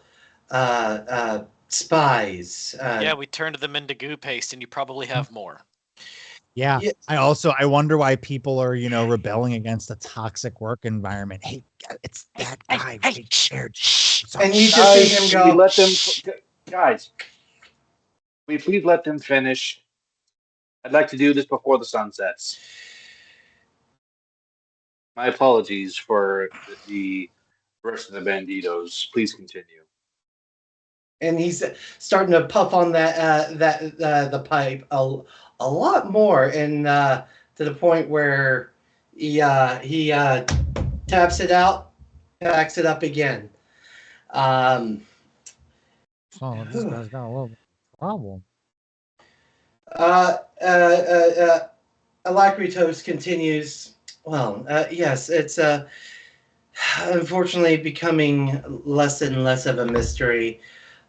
spies. Yeah, we turned them into goo paste, and you probably have more. Yeah. Yeah. I wonder why people are, rebelling against a toxic work environment. Hey, it's that guy. Hey, shared. And you just see him Can we go. let them, guys? We please let them finish. I'd like to do this before the sun sets. My apologies for the rest of the banditos. Please continue. And he's starting to puff on the pipe a lot more, and to the point where he taps it out, packs it up again. This guy's got a little problem. Alacritos continues. Well, yes, it's unfortunately becoming less and less of a mystery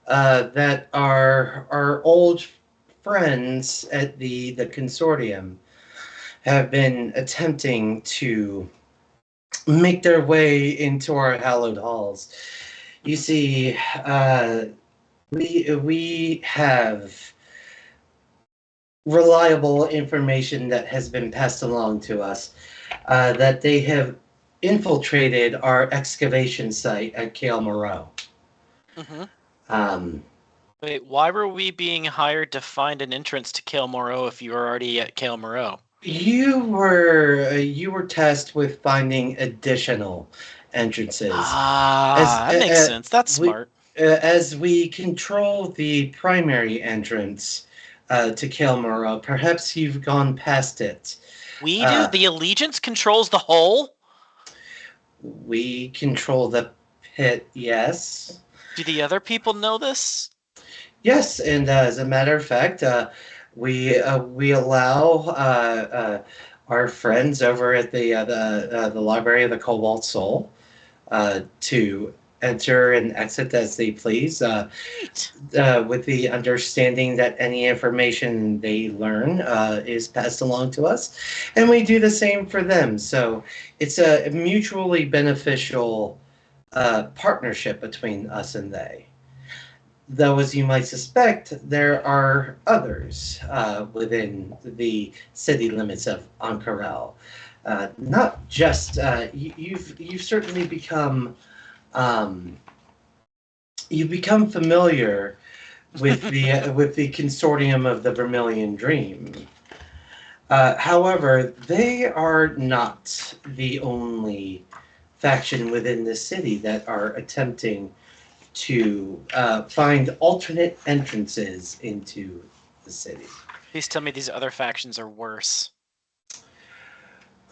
that our old friends at the consortium have been attempting to make their way into our hallowed halls. You see, we have reliable information that has been passed along to us that they have infiltrated our excavation site at Kale Moreau. Mm-hmm. Wait, why were we being hired to find an entrance to Kale Moreau if you were already at Kale Moreau? You were tasked with finding additional entrances. That makes sense. That's smart. As we control the primary entrance to Kale Moreau, perhaps you've gone past it. We do? The Allegiance controls the whole? We control the pit, yes. Do the other people know this? Yes, and as a matter of fact, we allow our friends over at the Library of the Cobalt Soul to enter and exit as they please, with the understanding that any information they learn is passed along to us, and we do the same for them. So it's a mutually beneficial partnership between us and they. Though, as you might suspect, there are others within the city limits of Ankarel. Not just you've certainly become you've become familiar with the consortium of the Vermilion Dream. However, they are not the only faction within the city that are attempting to find alternate entrances into the city. Please tell me these other factions are worse.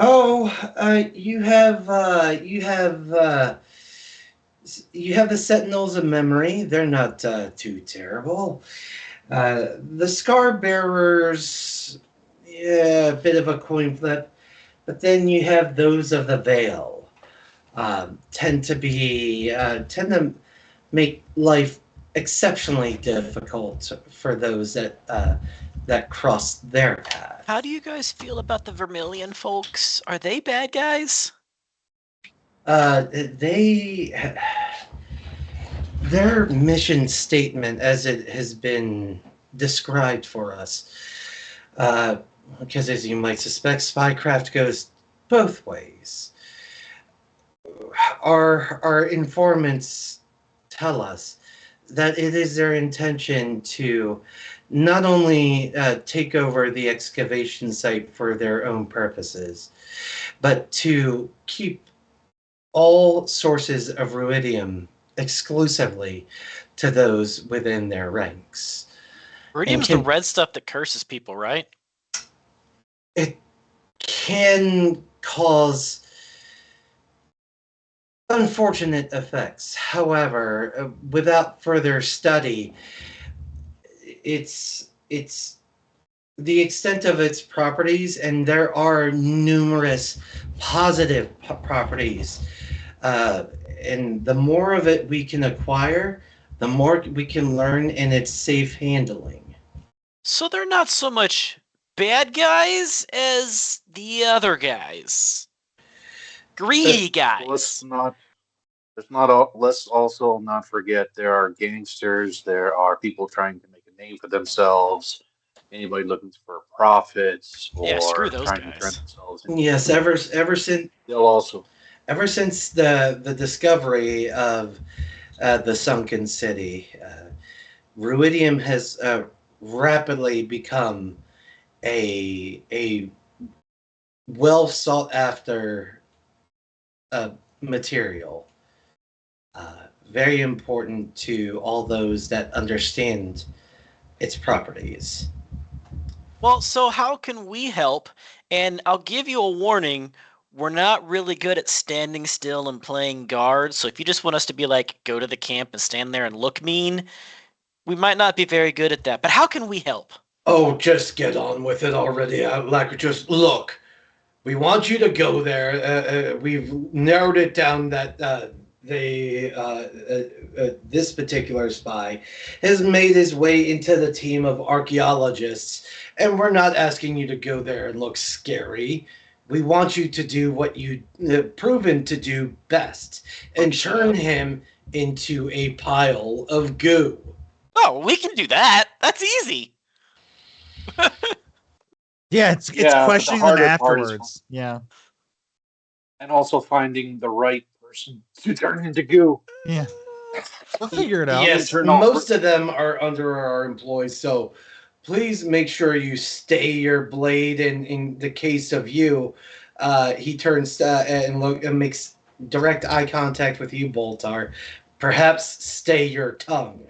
Oh, you have the Sentinels of Memory. They're not too terrible. The Scar Bearers, yeah, a bit of a coin flip. But then you have those of the Veil. Tend to make life exceptionally difficult for those that cross their path. How do you guys feel about the Vermilion folks? Are they bad guys? Their mission statement, as it has been described for us, because as you might suspect, spycraft goes both ways. Our informants tell us that it is their intention to not only take over the excavation site for their own purposes, but to keep all sources of ruidium exclusively to those within their ranks. Iridium's the red stuff that curses people, right? It can cause unfortunate effects. However, without further study, it's the extent of its properties, and there are numerous positive properties. And the more of it we can acquire, the more we can learn in its safe handling. So they're not so much bad guys as the other guys. Greedy guys. Let's also not forget there are gangsters, there are people trying to make a name for themselves, anybody looking for profits or screw those trying guys. to turn themselves into Yes, ever since they'll also ever since the discovery of the sunken city, ruidium has rapidly become a well sought after material. Very important to all those that understand its properties. Well, so how can we help? And I'll give you a warning. We're not really good at standing still and playing guard. So if you just want us to be like, go to the camp and stand there and look mean, we might not be very good at that. But how can we help? Oh, just get on with it already. Just look. We want you to go there. We've narrowed it down that this particular spy has made his way into the team of archaeologists, and we're not asking you to go there and look scary. We want you to do what you have proven to do best, and turn him into a pile of goo. Oh, we can do that. That's easy. Yeah, it's but questioning the them harder part is afterwards. Yeah. and also finding the right person to turn into goo. Yeah. We'll figure it out. Yes, most of them are under our employ, so please make sure you stay your blade. And in the case of you, he turns and makes direct eye contact with you, Boltar. Perhaps stay your tongue.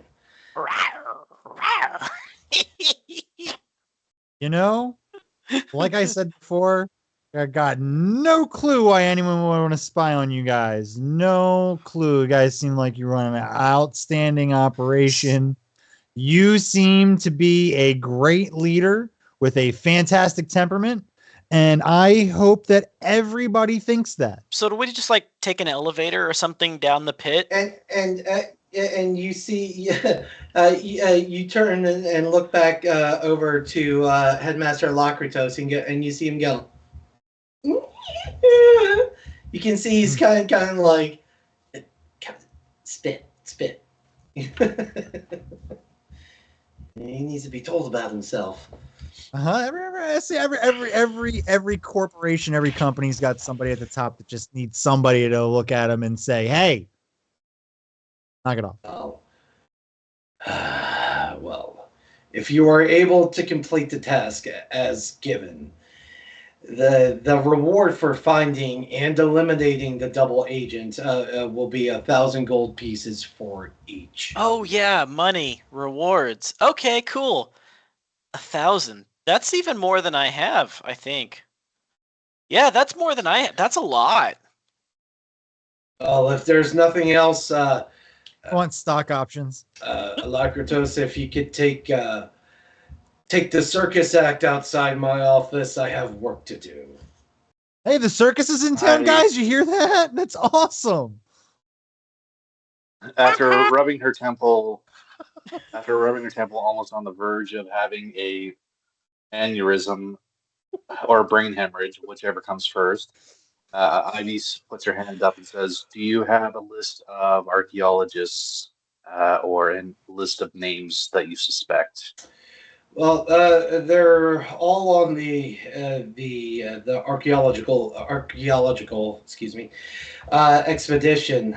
You know, like I said before, I got no clue why anyone would want to spy on you guys. No clue. You guys seem like you run an outstanding operation. You seem to be a great leader with a fantastic temperament, and I hope that everybody thinks that. So do we just like take an elevator or something down the pit? And you see, you turn and look back over to Headmaster Locritos, and you see him go. You can see he's kind of like spit. He needs to be told about himself. Every corporation, every company's got somebody at the top that just needs somebody to look at them and say, "Hey, knock it off." Oh, If you are able to complete the task as given, the reward for finding and eliminating the double agent will be 1,000 gold pieces for each. Oh yeah, money, rewards. Okay, cool. 1,000. That's even more than I have, I think. Yeah, that's more than I have. That's a lot. Well, if there's nothing else, I want stock options. Alacritos, if you could take the circus act outside my office, I have work to do. Hey, the circus is in town, I- guys. You hear that? That's awesome. After rubbing her temple almost on the verge of having a aneurysm or brain hemorrhage, whichever comes first, Ivy puts her hand up and says, "Do you have a list of archaeologists or a list of names that you suspect?" Well, they're all on the archaeological expedition.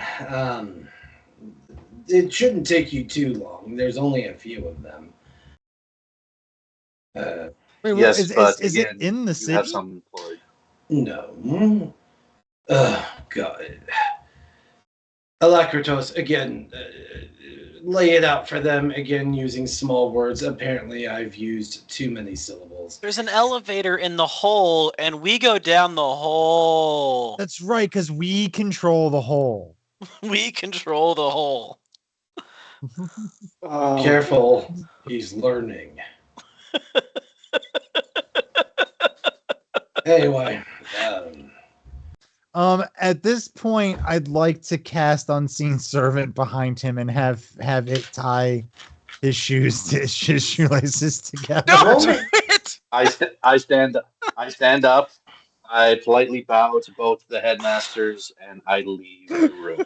It shouldn't take you too long. There's only a few of them. Wait, Yes, but is again, it in the you have city? some employed. No. God. Alacritos, again, lay it out for them, again, using small words. Apparently, I've used too many syllables. There's an elevator in the hole, and we go down the hole. That's right, because we control the whole. We control the hole. Careful, he's learning. Anyway, At this point, I'd like to cast Unseen Servant behind him and have it tie his shoes to his shoelaces together. Don't Roll do it! I stand up. I politely bow to both the headmasters and I leave the room.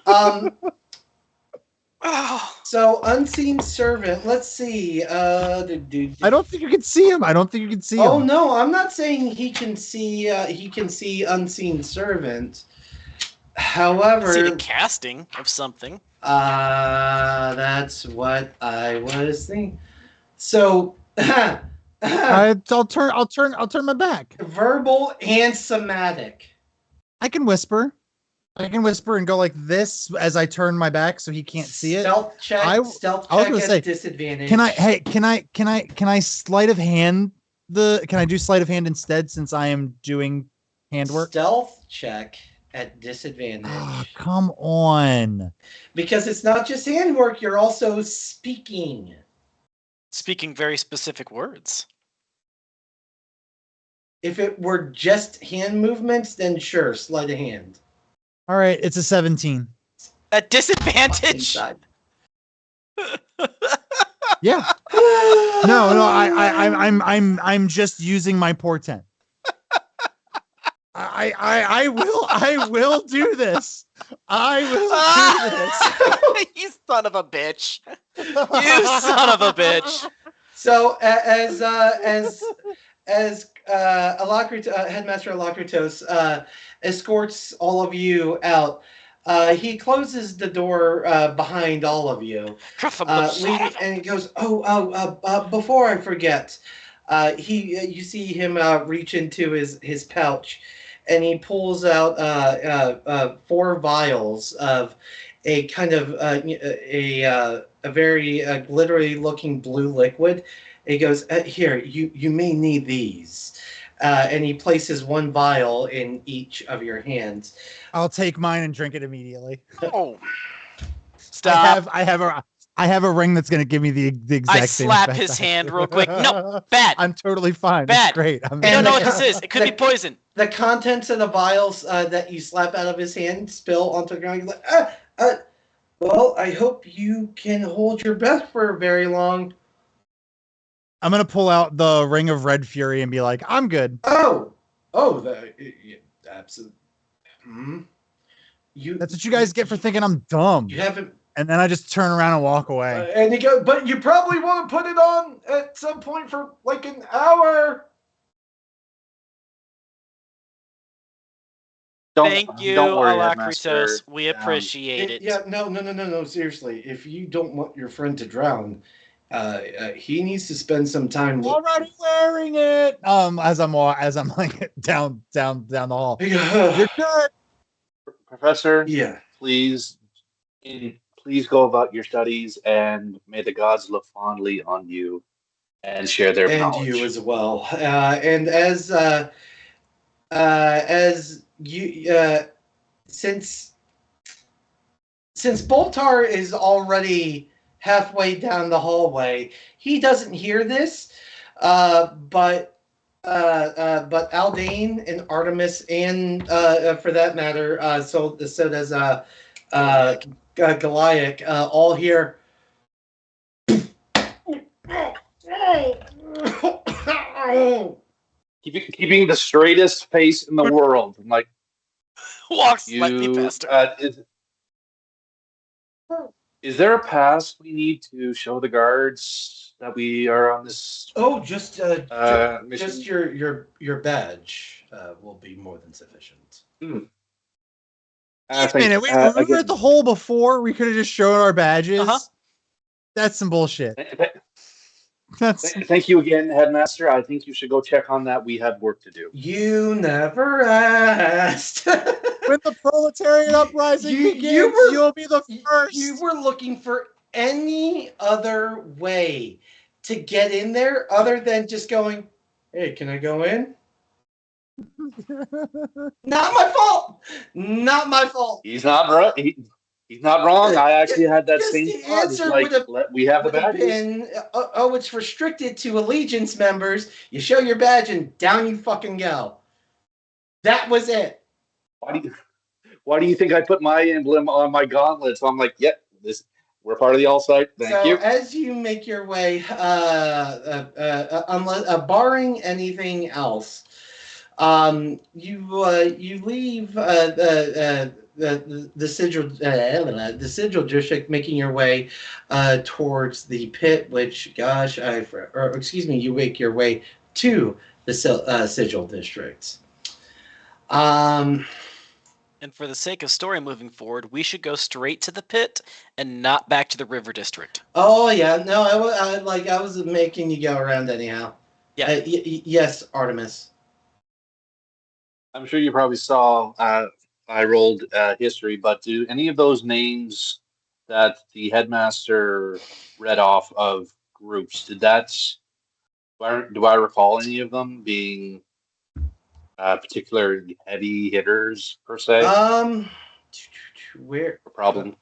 Oh, So unseen servant. Let's see. I don't think you can see him. I don't think you can see Oh him. no, I'm not saying he can see. He can see unseen servant. see However, the casting of something. that's what I was thinking. So, I'll turn my back. verbal and somatic. I can whisper. I can whisper and go like this as I turn my back so he can't see it. Stealth check. Stealth I was check gonna at say, disadvantage. Can I sleight of hand can I do sleight of hand instead since I am doing handwork? Stealth check at disadvantage. Oh, come on. Because it's not just handwork, you're also speaking. Speaking very specific words. If it were just hand movements, then sure, sleight of hand. All right, it's a 17. At disadvantage? Inside. Yeah. No, I'm just using my portent. I will do this. I will do this. You son of a bitch. You son of a bitch. So as Headmaster Alacritos escorts all of you out, he closes the door behind all of you, and he goes, before I forget, you see him reach into his pouch, and he pulls out 4 vials of a kind of a very glittery looking blue liquid. He goes, here, you may need these. And he places 1 vial in each of your hands. I'll take mine and drink it immediately. Oh. Stop. I have a ring that's gonna give me the exact I same slap effect, his hand actually. real quick. No, bad. I'm totally fine. Bad. It's great. You don't know what this is. It could be the- poison. The contents of the vials that you slap out of his hand spill onto the ground. You're like, well, I hope you can hold your breath for very long. I'm gonna pull out the Ring of Red Fury and be like, I'm good. Absolutely. That's what you guys get for thinking I'm dumb. You haven't. And then I just turn around and walk away. And he goes, but you probably want to put it on at some point for like an hour. Thank you, don't worry, Alacritos. Headmaster. We appreciate it. Yeah, no. Seriously, if you don't want your friend to drown, He needs to spend some time. Already wearing it. As I'm like down the hall. You're good. Professor, Yeah, please, please go about your studies, and may the gods look fondly on you and share their and you knowledge. as well. And as you since Boltar is already halfway down the hallway, he doesn't hear this. But Aldane and Artemis, and for that matter, so does Goliath, all hear. Keeping the straightest face in the world. I'm like, Walk slightly past her. Is there a pass we need to show the guards that we are on this Oh, just mission? your badge will be more than sufficient. Wait a minute, we were at the hole before. We could have just shown our badges. Uh-huh. That's some bullshit. Thank you again, Headmaster. I think you should go check on that. We have work to do. You never asked. When the proletariat uprising begins, you'll be the first. You were looking for any other way to get in there other than just going, hey, can I go in? Not my fault. Not my fault. He's not right. He's not wrong. I actually had that same The thought. It's answer like, we have the would have badges. been, oh, it's restricted to Allegiance members. You show your badge and down you fucking go. That was it. Why do you think I put my emblem on my gauntlet? So I'm like, yep, we're part of the Allsight. Thank you. As you make your way, barring anything else, you leave the sigil district, making your way towards the pit. Which, gosh, you make your way to the sigil district. And for the sake of story moving forward, we should go straight to the pit and not back to the river district. Oh yeah, no, I was making you go around anyhow. Yeah. Yes, Artemis. I'm sure you probably saw. I rolled history, but do any of those names that the headmaster read off of groups? Do I recall any of them being particular heavy hitters per se? Where problem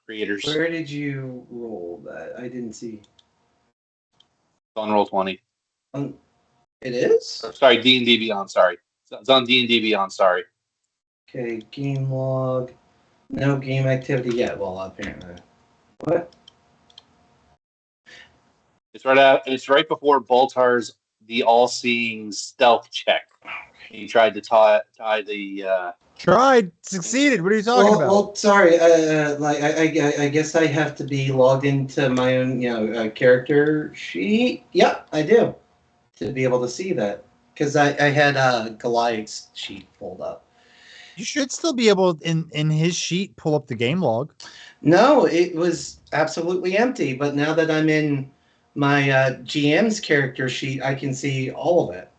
creators? Where did you roll that? I didn't see. It's on roll 20. It is? Sorry, D&D Beyond. Sorry, it's on D&D Beyond. Sorry. Okay, game log. No game activity yet. Well, apparently. What? It's right before Boltar's the all-seeing stealth check. He tried to tie the. Succeeded. What are you talking about? Well, sorry. I guess I have to be logged into my own, character sheet. Yep, I do, to be able to see that, because I had Goliath's sheet pulled up. You should still be able, in his sheet, pull up the game log. No, it was absolutely empty. But now that I'm in my GM's character sheet, I can see all of it.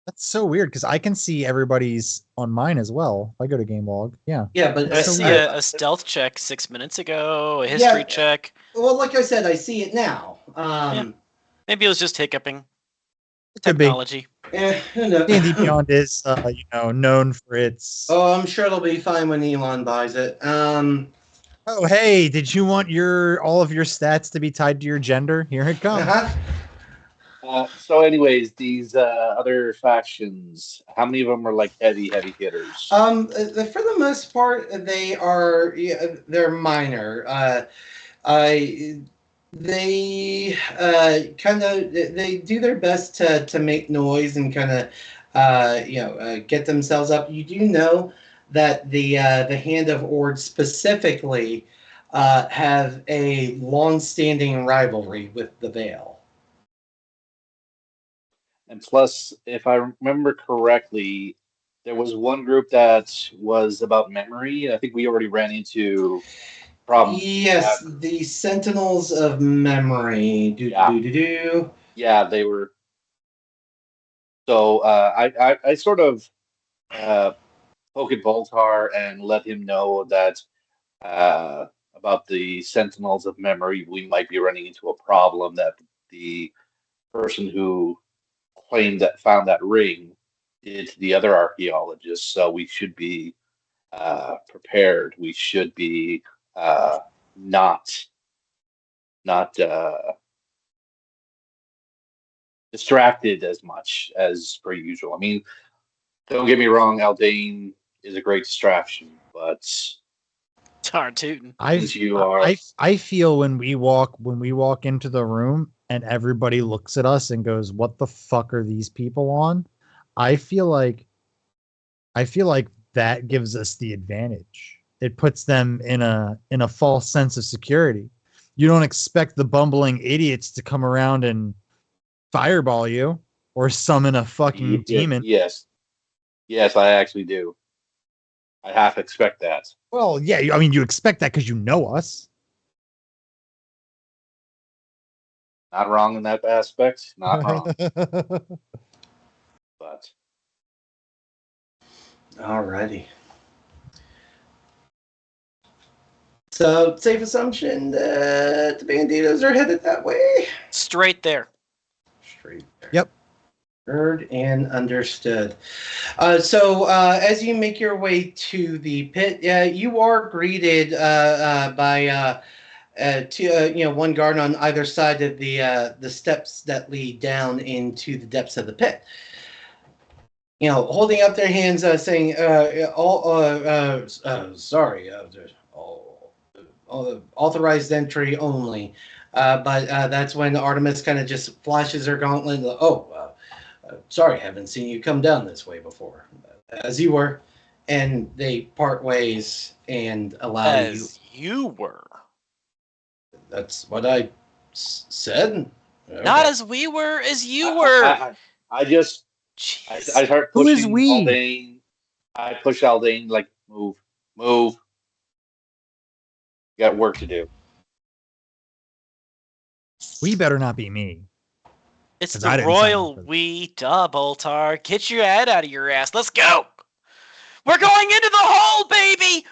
That's so weird, because I can see everybody's on mine as well. If I go to game log, yeah. Yeah, but I see a stealth check 6 minutes ago, a history check. Well, like I said, I see it now. Maybe it was just hiccuping. Technology. D&D Beyond is, known for its. Oh, I'm sure it'll be fine when Elon buys it. Oh, hey, did you want all of your stats to be tied to your gender? Here it comes. So, anyways, these other factions, how many of them are like heavy hitters? For the most part, they're minor. They they do their best to make noise and kind of get themselves up. You do know that the Hand of Ord specifically have a long-standing rivalry with the Veil. And plus, if I remember correctly, there was one group that was about memory. I think we already ran into Problem. Yes, the Sentinels of Memory. Yeah, they were. So I sort of poke at Voltar and let him know that about the Sentinels of Memory, we might be running into a problem that the person who found that ring did to the other archaeologists. So we should be prepared. We should be not distracted as much as per usual. I mean, don't get me wrong, Aldane is a great distraction, but Darn tootin'. since you are I feel when we walk into the room and everybody looks at us and goes, "What the fuck are these people on?" I feel like that gives us the advantage. It puts them in a false sense of security. You don't expect the bumbling idiots to come around and fireball you or summon a fucking demon. Yes, yes, I actually do. I half expect that. Well, yeah, I mean, you expect that because you know us. Not wrong in that aspect. Not wrong, but Alrighty. So, safe assumption that the Banditos are headed that way? Straight there. Straight there. Yep. Heard and understood. So, as you make your way to the pit, you are greeted by one guard on either side of the steps that lead down into the depths of the pit. Holding up their hands, saying, "Sorry, authorized entry only." But that's when Artemis kind of just flashes her gauntlet. Sorry, haven't seen you come down this way before, as you were, and they part ways and allow you. As you were. That's what I said. Okay. Not as we were, as you were. I just Jeez. I start Who is pushing we? Aldane. I push Aldane like move. You got work to do. We better not be me. It's 'Cause I the didn't sign royal up for this. we, duh, Boltar. Get your head out of your ass. Let's go. We're going into the hole, baby.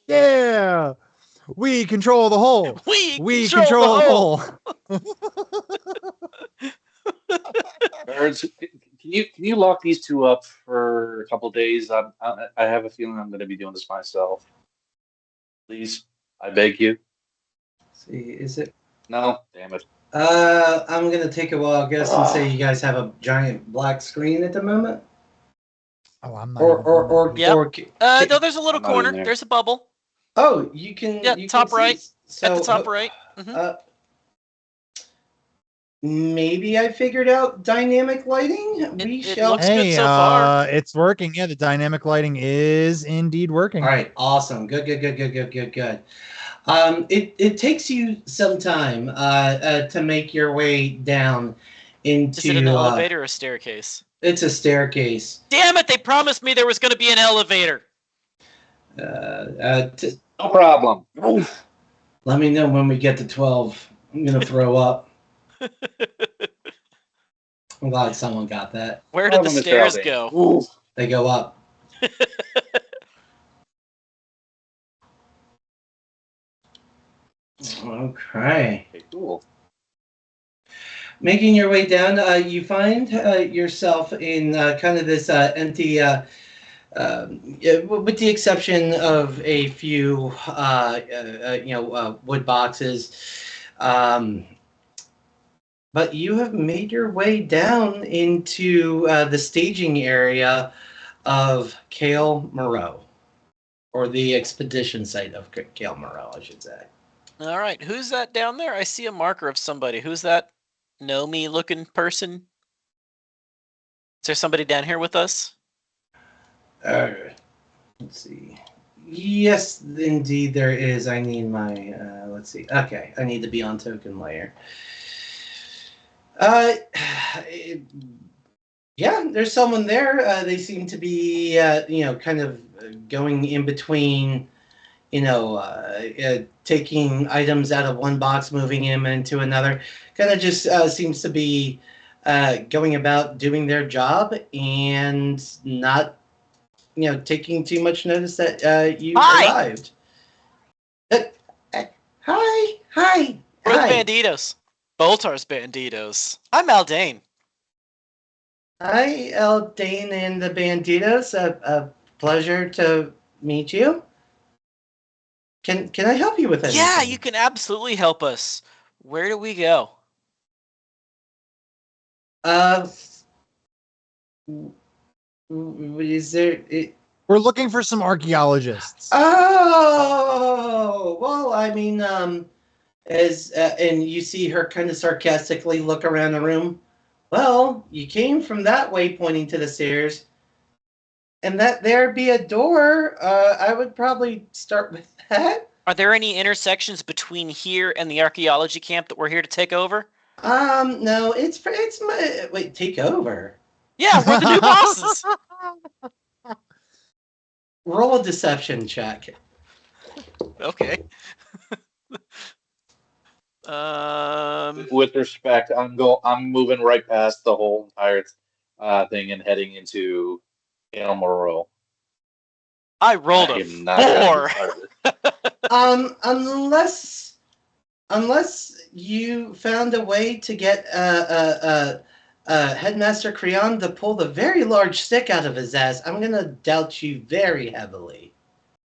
Yeah, we control the whole. We control the the hole. whole. Birds, can you lock these two up for a couple days? I have a feeling I'm going to be doing this myself. Please, I beg you. See, is it? No, damn it. I'm gonna take a wild guess and say you guys have a giant black screen at the moment. Oh, I'm not. Yep. Or No, there's a little I'm not in corner. there. There's a bubble. oh, you can. Yeah, you top can right. See, so, At the top right. Mhm. Maybe I figured out dynamic lighting. It looks Hey, good so far. it's working. Yeah, the dynamic lighting is indeed working. All right, awesome. Good. It takes you some time to make your way down into. Is it an elevator or a staircase? It's a staircase. Damn it! They promised me there was going to be an elevator. No problem. Let me know when we get to 12. I'm gonna throw up. I'm glad someone got that. Where did the stairs go? They go up. Okay. Cool. Making your way down, you find yourself in kind of this empty, with the exception of a few, wood boxes. But you have made your way down into the staging area of Kale Moreau, or the expedition site of Kale Moreau, I should say. All right, who's that down there? I see a marker of somebody. Who's that know-me looking person? Is there somebody down here with us? Let's see. Yes, indeed there is. I need my, let's see. Okay, I need to be on token layer. Yeah, there's someone there. They seem to be, kind of going in between, taking items out of one box, moving them into another. Kind of just seems to be going about doing their job and not, taking too much notice that you Hi! arrived. Uh, hi, hi, We're the hi, Banditos. Boltar's Banditos. I'm Aldane. hi, Eldane and the Banditos. A pleasure to meet you. Can I help you with Yeah, anything? you can absolutely help us. Where do we go? Uh, is there? We're looking for some archaeologists. Oh, well, I mean, as and you see her kind of sarcastically look around the room. Well, you came from that way, pointing to the stairs, and that there be a door. I would probably start with that. Are there any intersections between here and the archaeology camp that we're here to take over? No, it's my wait. Take over. Yeah, we're the new bosses. Roll a deception check. Okay. With respect, I'm moving right past the whole entire thing and heading into Animal Row. I rolled I a am not gonna 4. get started. Unless you found a way to get Headmaster Creon to pull the very large stick out of his ass, I'm gonna doubt you very heavily.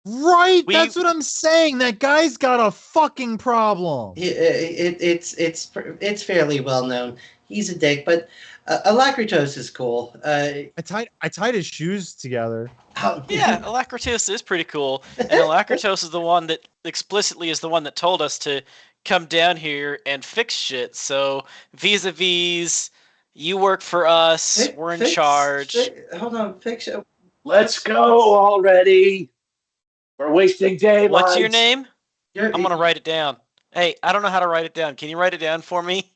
Right, We- that's what I'm saying. That guy's got a fucking problem. It's fairly well known. He's a dick, but Alacritos is cool. I tied his shoes together. Yeah, Alacritos is pretty cool. And Alacritos is the one that explicitly is the one that told us to come down here and fix shit. So vis-a-vis, you work for us, we're in charge. Hold on, fix it. Let's go already. We're wasting daylight. What's your name? You're- I'm gonna write it down. Hey, I don't know how to write it down. Can you write it down for me?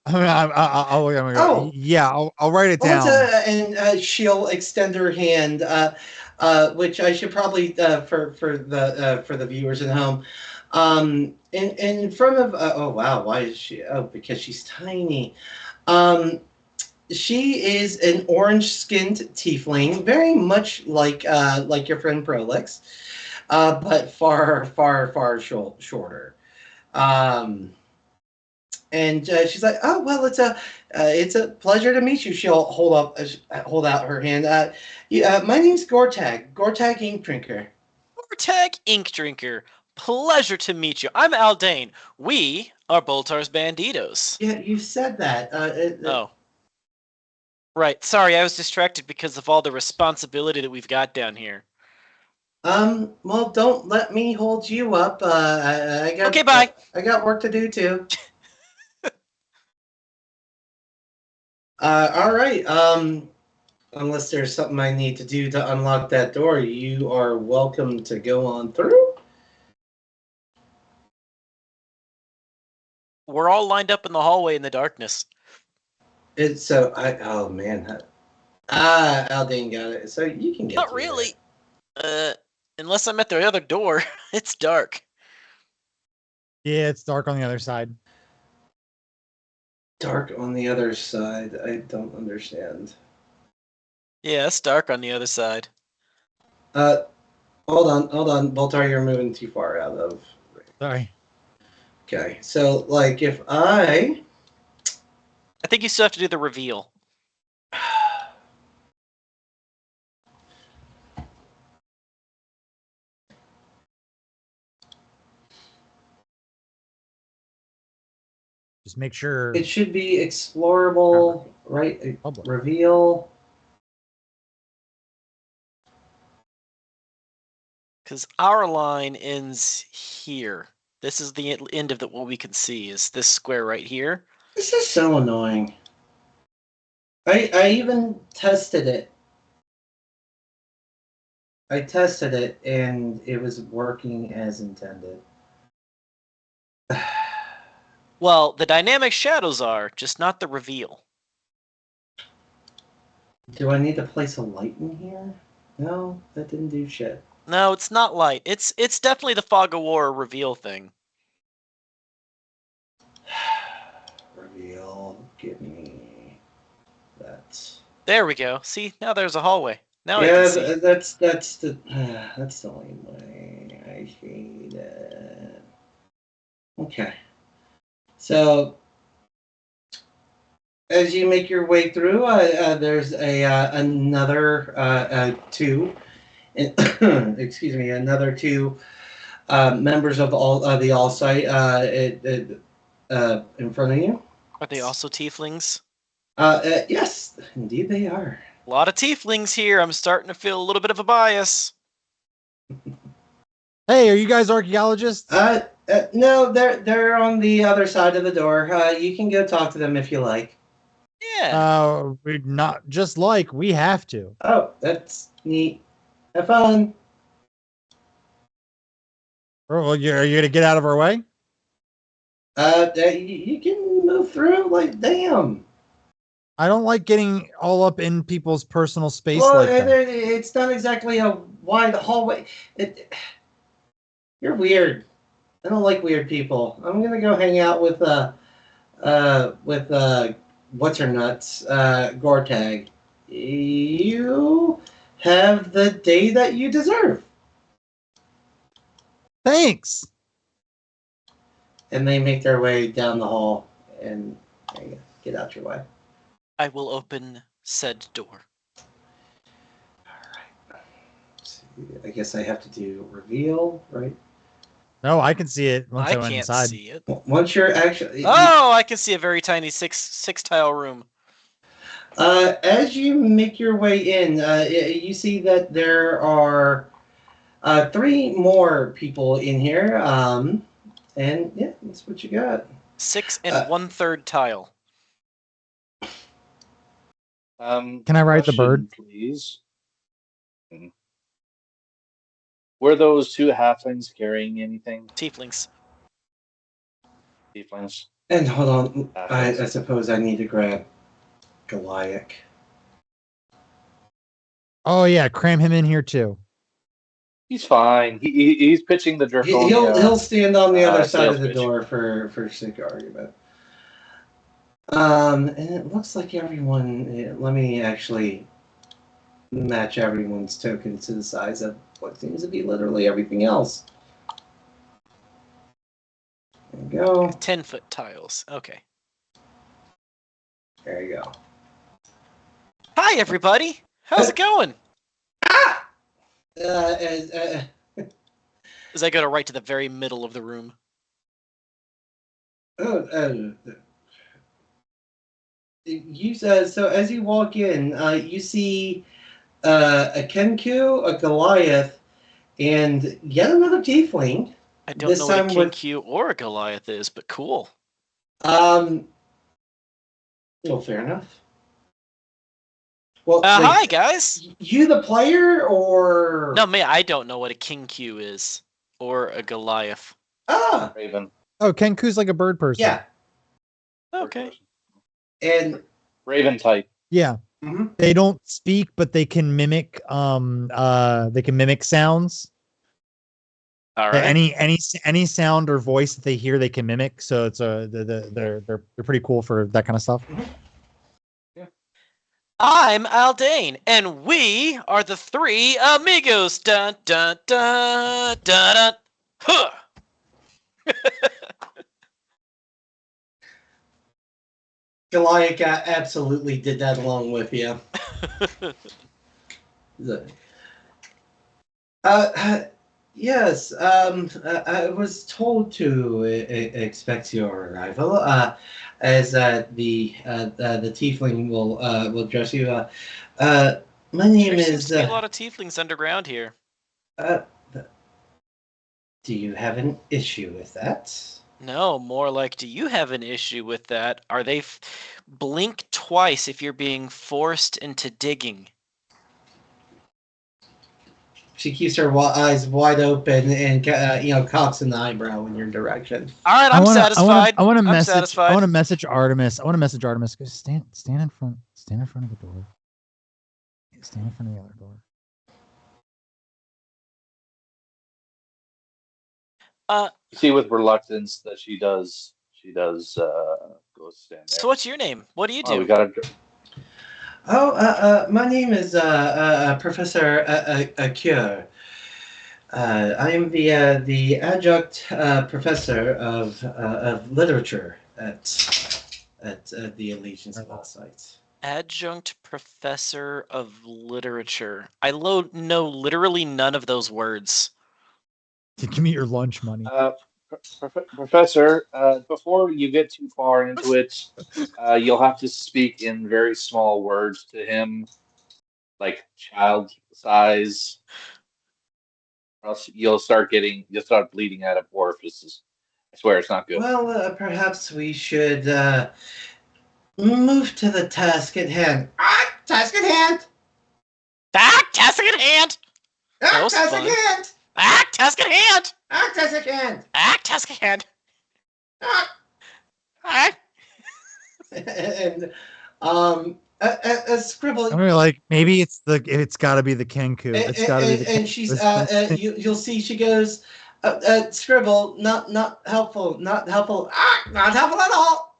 I mean, Oh. yeah, I'll write it down. And she'll extend her hand, which I should probably for the viewers at home. In front of oh wow, why is she? Oh, because she's tiny. She is an orange-skinned tiefling, very much like your friend Prolix, but far shorter. And she's like, "Oh well, it's a pleasure to meet you." She'll hold out her hand. My name's Gortag Ink Drinker. Vortag Ink Drinker. Pleasure to meet you. I'm Aldane. We are Boltar's Banditos. Yeah, you said that. Oh. Right. Sorry, I was distracted because of all the responsibility that we've got down here. Well, don't let me hold you up. I got. Okay, bye. I got work to do too. All right. Unless there's something I need to do to unlock that door, you are welcome to go on through. We're all lined up in the hallway in the darkness. Oh man. Aldine got it. So you can get Not through really. that. Unless I'm at the other door. It's dark. Yeah, it's dark on the other side. Dark on the other side. I don't understand. Yeah, it's dark on the other side. Hold on. Boltar, you're moving too far out of. Sorry. Okay, so like if I think you still have to do the reveal. Just make sure. it should be explorable, right? Public. Reveal. Because our line ends here. This is the end of what we can see is this square right here. This is so annoying. I even tested it. I tested it and it was working as intended. Well, the dynamic shadows are, just not the reveal. Do I need to place a light in here? No, that didn't do shit. No, it's not light. It's definitely the Fog of War reveal thing. Reveal. Give me that. There we go. See, now there's a hallway. Now I Yeah, can see. that's the lame way. I hate it. Okay. So as you make your way through, there's another two, excuse me, another two members of the Allsight in front of you. Are they also tieflings? Yes, indeed they are. A lot of tieflings here. I'm starting to feel a little bit of a bias. Hey, are you guys archaeologists? No, they're on the other side of the door. You can go talk to them if you like. Yeah. We're not just like we have to. Oh, that's neat. Have fun. Well, are you gonna get out of our way? You can move through. Like, damn. I don't like getting all up in people's personal space Well, like that. it's not exactly a wide hallway. You're weird. I don't like weird people. I'm gonna go hang out with what's her nuts, Gortag. You have the day that you deserve. Thanks. And they make their way down the hall and get out your way. I will open said door. I guess I have to do reveal, right? No, I can see it once I, I went can't inside. see it. Once you're actually... Oh, I can see a very tiny six tile room. As you make your way in, you see that there are three more people in here. And yeah, that's what you got. 6 and 1/3 tile. Can I ride the bird? Please. Were those two halflings carrying anything? Tieflings. Tieflings. And hold on, I suppose I need to grab Goliath. Oh yeah, cram him in here too. He's fine. He's pitching the Draconia. He'll stand on the other side of the pitch. door for sake of argument. And it looks like everyone. Let me actually match everyone's tokens to the size of what seems to be literally everything else. There you go. 10-foot tiles. Okay. There you go. Hi, everybody. How's it going? As As I go to right to the very middle of the room. So as you walk in, you see a Kenku, a Goliath, and yet another Tiefling. I don't This know what a time King with- Q or a Goliath is, but cool. Well, fair enough. Well, wait, Hi, guys. you the player or No, me, I don't know what a King Q is or a Goliath. Ah, Raven. Oh, Kenku's like a bird person. yeah, Okay. and Raven type. Yeah. mhm. They don't speak, but they can mimic sounds. All right. Any sound or voice that they hear, they can mimic. So it's they're pretty cool for that kind of stuff. I'm Aldane, and we are the three amigos. Dun dun dun dun dun. Huh. Goliath absolutely did that along with you. Yes, I was told to expect your arrival. As the tiefling will address you. My name There seems is. to be a lot of tieflings underground here. Do you have an issue with that? No, more like, do you have an issue with that? Are they blink twice if you're being forced into digging? She keeps her eyes wide open and cocks an eyebrow in your direction. All right, I'm satisfied. I want to I'm message. satisfied. I want to message Artemis. Go stand in front. Stand in front of the door. Stand in front of the other door. You see with reluctance that she does go stand there. So what's your name? What do you Oh, do? we got a My name is Professor Cure. I am the adjunct professor of literature at the Allegiance of Allsight. Adjunct professor of literature. I know literally none of those words. Give me your lunch money. Professor. Before you get too far into it, you'll have to speak in very small words to him, like child size, or else you'll start bleeding out of orifices. I swear it's not good. Well, perhaps we should move to the task at hand. Task at hand! Task at hand! That was task fun. at hand! Task at hand! Task at hand! Task at hand! And Scribble. I mean, like maybe it's got to be the Kenku. It's got to be the. And she's you'll see she goes, Scribble, not helpful, not helpful, not helpful at all.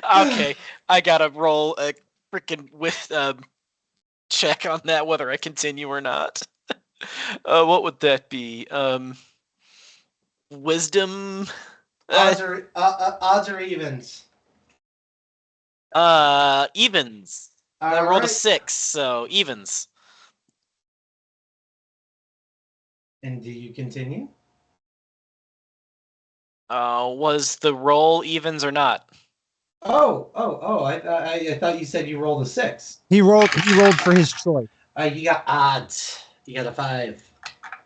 Okay, I gotta roll a freaking with check on that whether I continue or not. What would that be? Wisdom. Odds or evens. Evens. I rolled a 6, so evens. And do you continue? Was the roll evens or not? Oh! I thought you said you rolled a 6. He rolled for his choice. You got odds. You got a 5.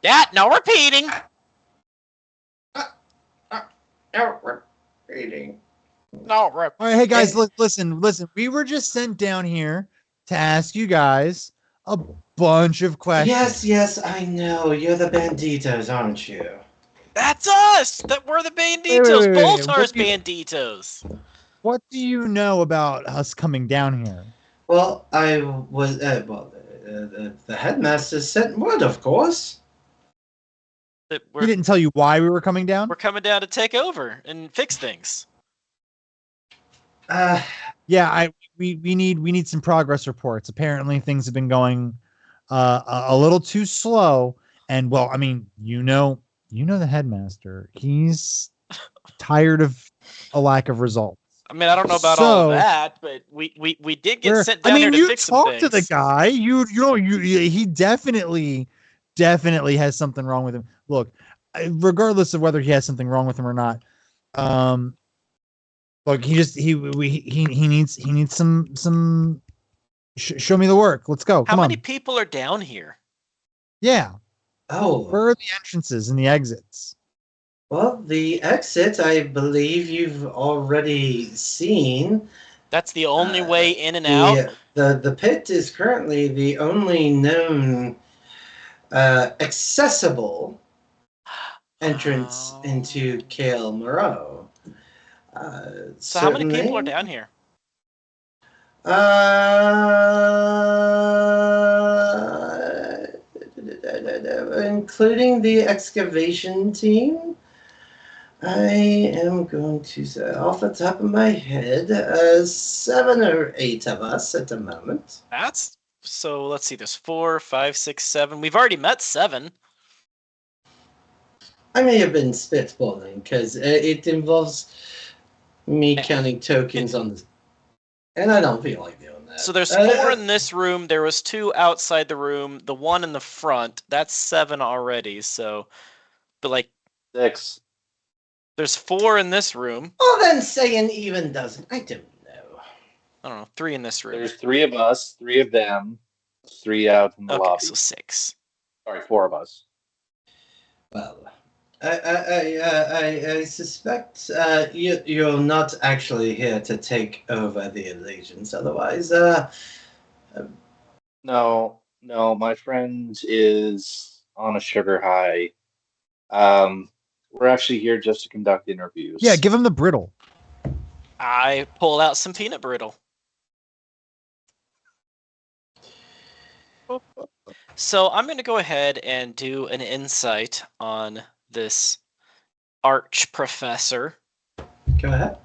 Yeah, no repeating. No repeating. No repeating. All right, hey guys, listen. We were just sent down here to ask you guys a bunch of questions. Yes, I know. You're the Banditos, aren't you? That's us. That we're the Banditos. Wait. Boltar's Banditos. What do you know about us coming down here? Well, I was the headmaster sent word, of course. That He didn't tell you why we were coming down? we're coming down to take over and fix things. Yeah, we need some progress reports. Apparently things have been going a little too slow, and well, I mean, you know the headmaster. He's tired of a lack of results. I mean, I don't know about all of that, but we did get sent down here to fix some things. You talk to the guy. He definitely has something wrong with him. Look, regardless of whether he has something wrong with him or not, look, he needs some. Show me the work. Let's go. How many people are down here? Yeah. Oh, Where are the entrances and the exits? well, the exit, I believe you've already seen. That's the only way in and out. The pit is currently the only known accessible entrance into Kale Moreau. So how many people are down here? Including the excavation team, I am going to say off the top of my head, 7 or 8 of us at the moment. So let's see, there's 4, 5, 6, 7. We've already met 7. I may have been spitballing because it involves me counting tokens on this, and I don't feel like doing that. So there's 4 in this room. There was 2 outside the room. The 1 in the front. That's 7 already. So, but like 6. There's 4 in this room. Well, then say an even dozen. I don't know. I don't know. 3 in this room. There's 3 of us, 3 of them, 3 out in the lobby. So 6. Sorry, 4 of us. Well, I suspect you're not actually here to take over the Allegiance. Otherwise, No, my friend is on a sugar high. We're actually here just to conduct interviews. Yeah, give him the brittle. I pulled out some peanut brittle. So I'm going to go ahead and do an insight on this arch professor. Go ahead.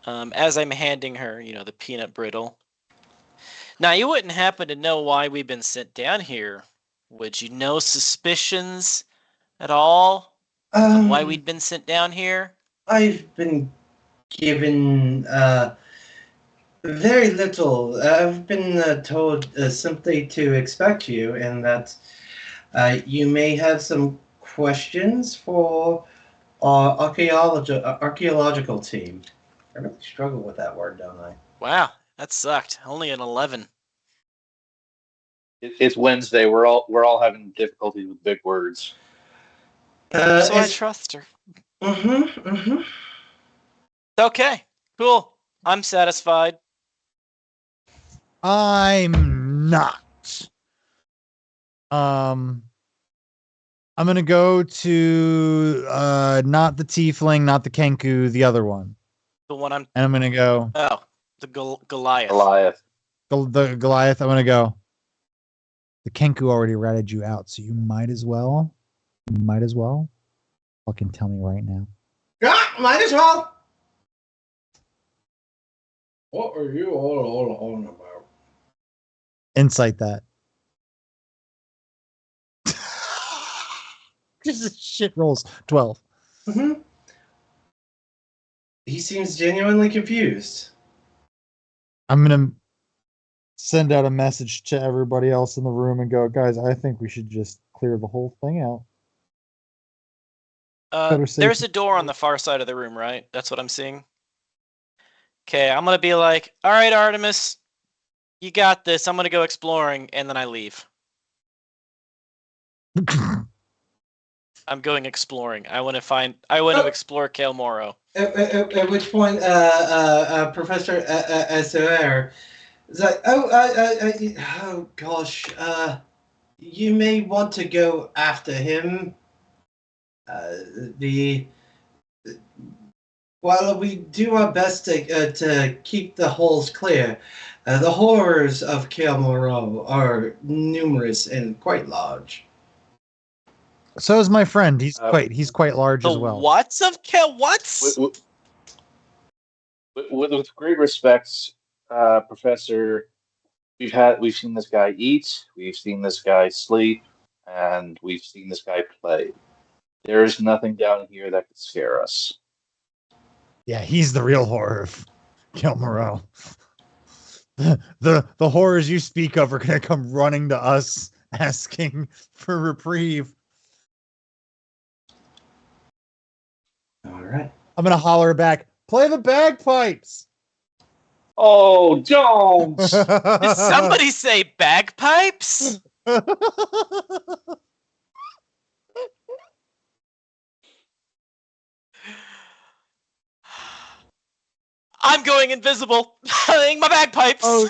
As I'm handing her, the peanut brittle. Now, you wouldn't happen to know why we've been sent down here, would you? No suspicions at all on why we'd been sent down here? I've been given very little. I've been told simply to expect you, and that you may have some questions for our archaeological team. I really struggle with that word, don't I? Wow, that sucked. Only an 11. It's Wednesday. We're all having difficulty with big words. So I trust her. Okay, cool. I'm satisfied. I'm not. I'm gonna go to not the tiefling, not the kenku, the other one. The one I'm. And I'm gonna go. Oh, the Goliath. The Goliath. I'm gonna go. The kenku already ratted you out, so you might as well. Fucking tell me right now. Yeah, might as well. What are you all on about? Insight that. Just shit rolls. 12. Mm-hmm. He seems genuinely confused. I'm gonna send out a message to everybody else in the room and go, guys, I think we should just clear the whole thing out. There's a door on the far side of the room, right? That's what I'm seeing. Okay, I'm gonna be like, all right, Artemis, you got this. I'm gonna go exploring, and then I leave. I'm going exploring. I want to explore Kael Moro. At which point, Professor SOR is like, oh gosh, you may want to go after him. While we do our best to keep the holes clear, the horrors of Kael Moro are numerous and quite large. So is my friend. He's quite large as well. The what's of Kael? What's? With great respects, Professor, we've seen this guy eat, we've seen this guy sleep, and we've seen this guy play. There is nothing down here that could scare us. Yeah, he's the real horror of Kael Moro. The horrors you speak of are gonna come running to us asking for reprieve. All right. I'm gonna holler back, play the bagpipes. Oh, don't! Did somebody say bagpipes? I'm going invisible, playing my bagpipes. Oh.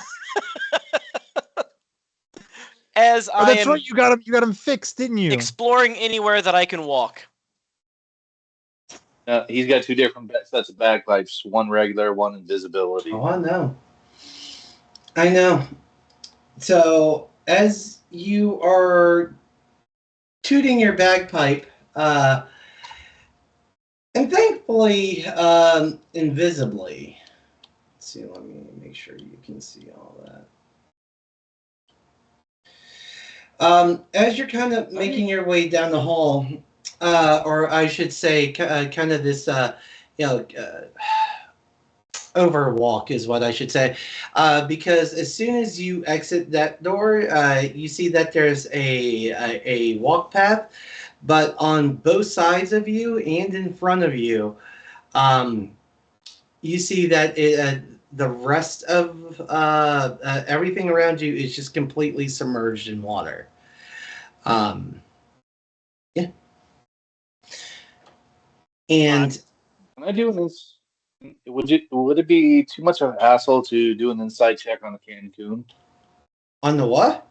As I that's am right. You got him fixed, didn't you? Exploring anywhere that I can walk. He's got two different sets of bagpipes, one regular, one invisibility. Oh, I know. So, as you are tooting your bagpipe, and thankfully, invisibly. Let's see, let me make sure you can see all that. As you're kind of making your way down the hall, or I should say, kind of this, overwalk is what I should say, because as soon as you exit that door, you see that there's a walk path, but on both sides of you and in front of you, you see that the rest of everything around you is just completely submerged in water. Yeah. And Can I do this? Would it be too much of an hassle to do an inside check on the Cancun? On the what?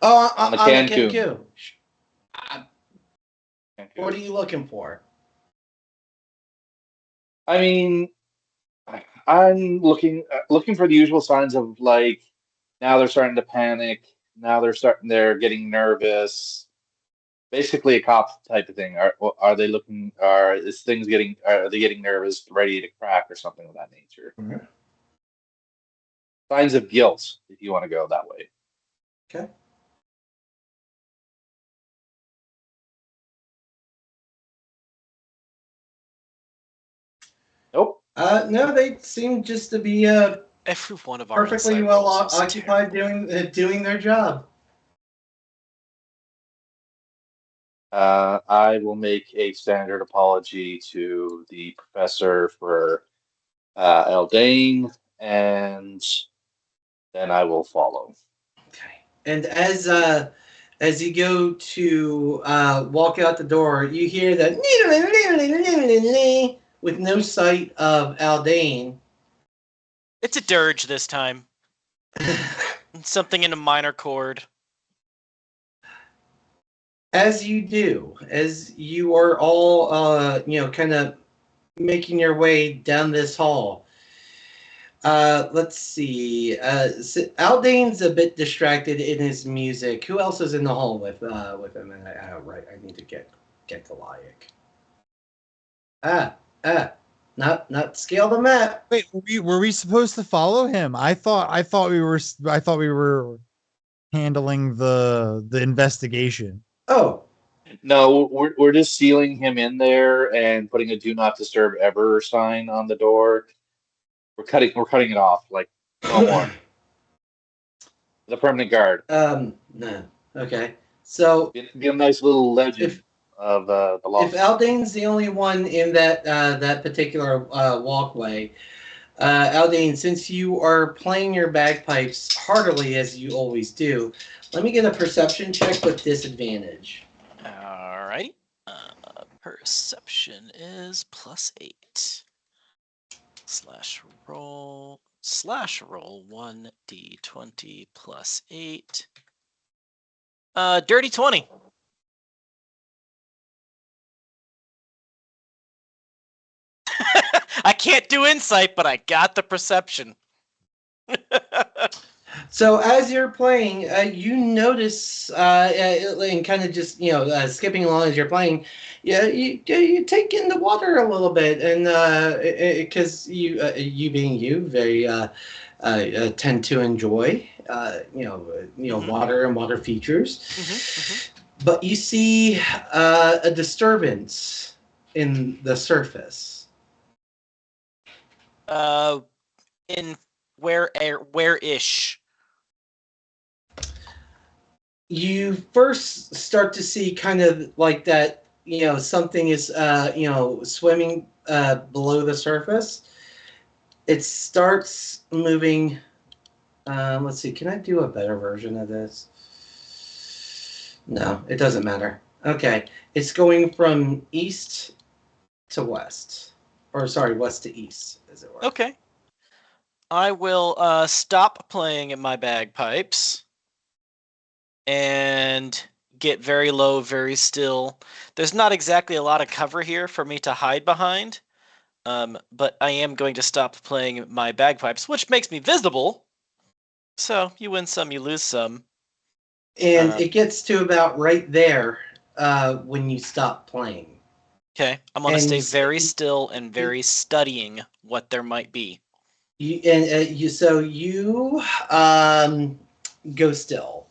Oh, on the Cancun. What are you looking for? I mean, I'm looking for the usual signs of, like, now they're starting to panic. now they're getting nervous. Basically a cop type of thing. Are they looking? Are they getting nervous, ready to crack, or something of that nature? Mhm. Signs of guilt, if you want to go that way. Okay. Nope. No, they seem just to be Every one of our perfectly insight well rolls was occupied terrible. doing their job. I will make a standard apology to the professor for Eldane, and then I will follow. Okay. And as you go to walk out the door, you hear that with no sight of Aldane. It's a dirge this time. Something in a minor chord. As you do, as you are all kind of making your way down this hall. Let's see. Aldane's a bit distracted in his music. Who else is in the hall with him? And right, I need to get Goliath. Not scale the map. Wait, were we supposed to follow him? I thought we were handling the investigation. Oh, No, we're just sealing him in there and putting a "Do Not Disturb Ever" sign on the door. We're cutting it off. Like, no more. The permanent guard. No. Okay. So Be a nice little legend of the law. if Aldane's the only one in that particular walkway, Aldane, since you are playing your bagpipes heartily as you always do, let me get a perception check with disadvantage. Alrighty. Perception is +8. Roll 1d20 +8. Dirty 20. I can't do insight, but I got the perception. So as you're playing, you notice, and kind of just skipping along as you're playing, you take in the water a little bit, and because you being you, very tend to enjoy water and water features, but you see a disturbance in the surface. In where-ish? You first start to see kind of like that, something is, swimming below the surface. It starts moving. Let's see. Can I do a better version of this? No, it doesn't matter. Okay. It's going from east to west. Or, sorry, west to east, as it were. Okay. I will stop playing at my bagpipes and get very low, very still. There's not exactly a lot of cover here for me to hide behind, but I am going to stop playing my bagpipes, which makes me visible. So you win some, you lose some. And it gets to about right there when you stop playing. Okay, I'm going to stay very still and very studying what there might be. So you go still,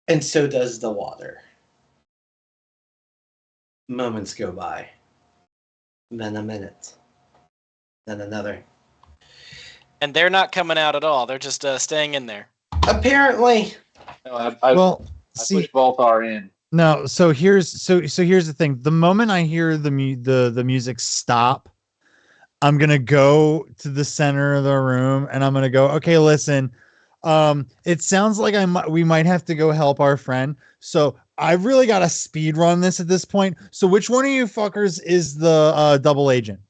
and so does the water. Moments go by, then a minute, then another. And they're not coming out at all. They're just staying in there. Apparently. No, I push Voltar in. No, so here's the thing. The moment I hear the music stop, I'm gonna go to the center of the room and I'm gonna go, okay, listen. It sounds like we might have to go help our friend. So I really gotta speed run this at this point. So which one of you fuckers is the double agent?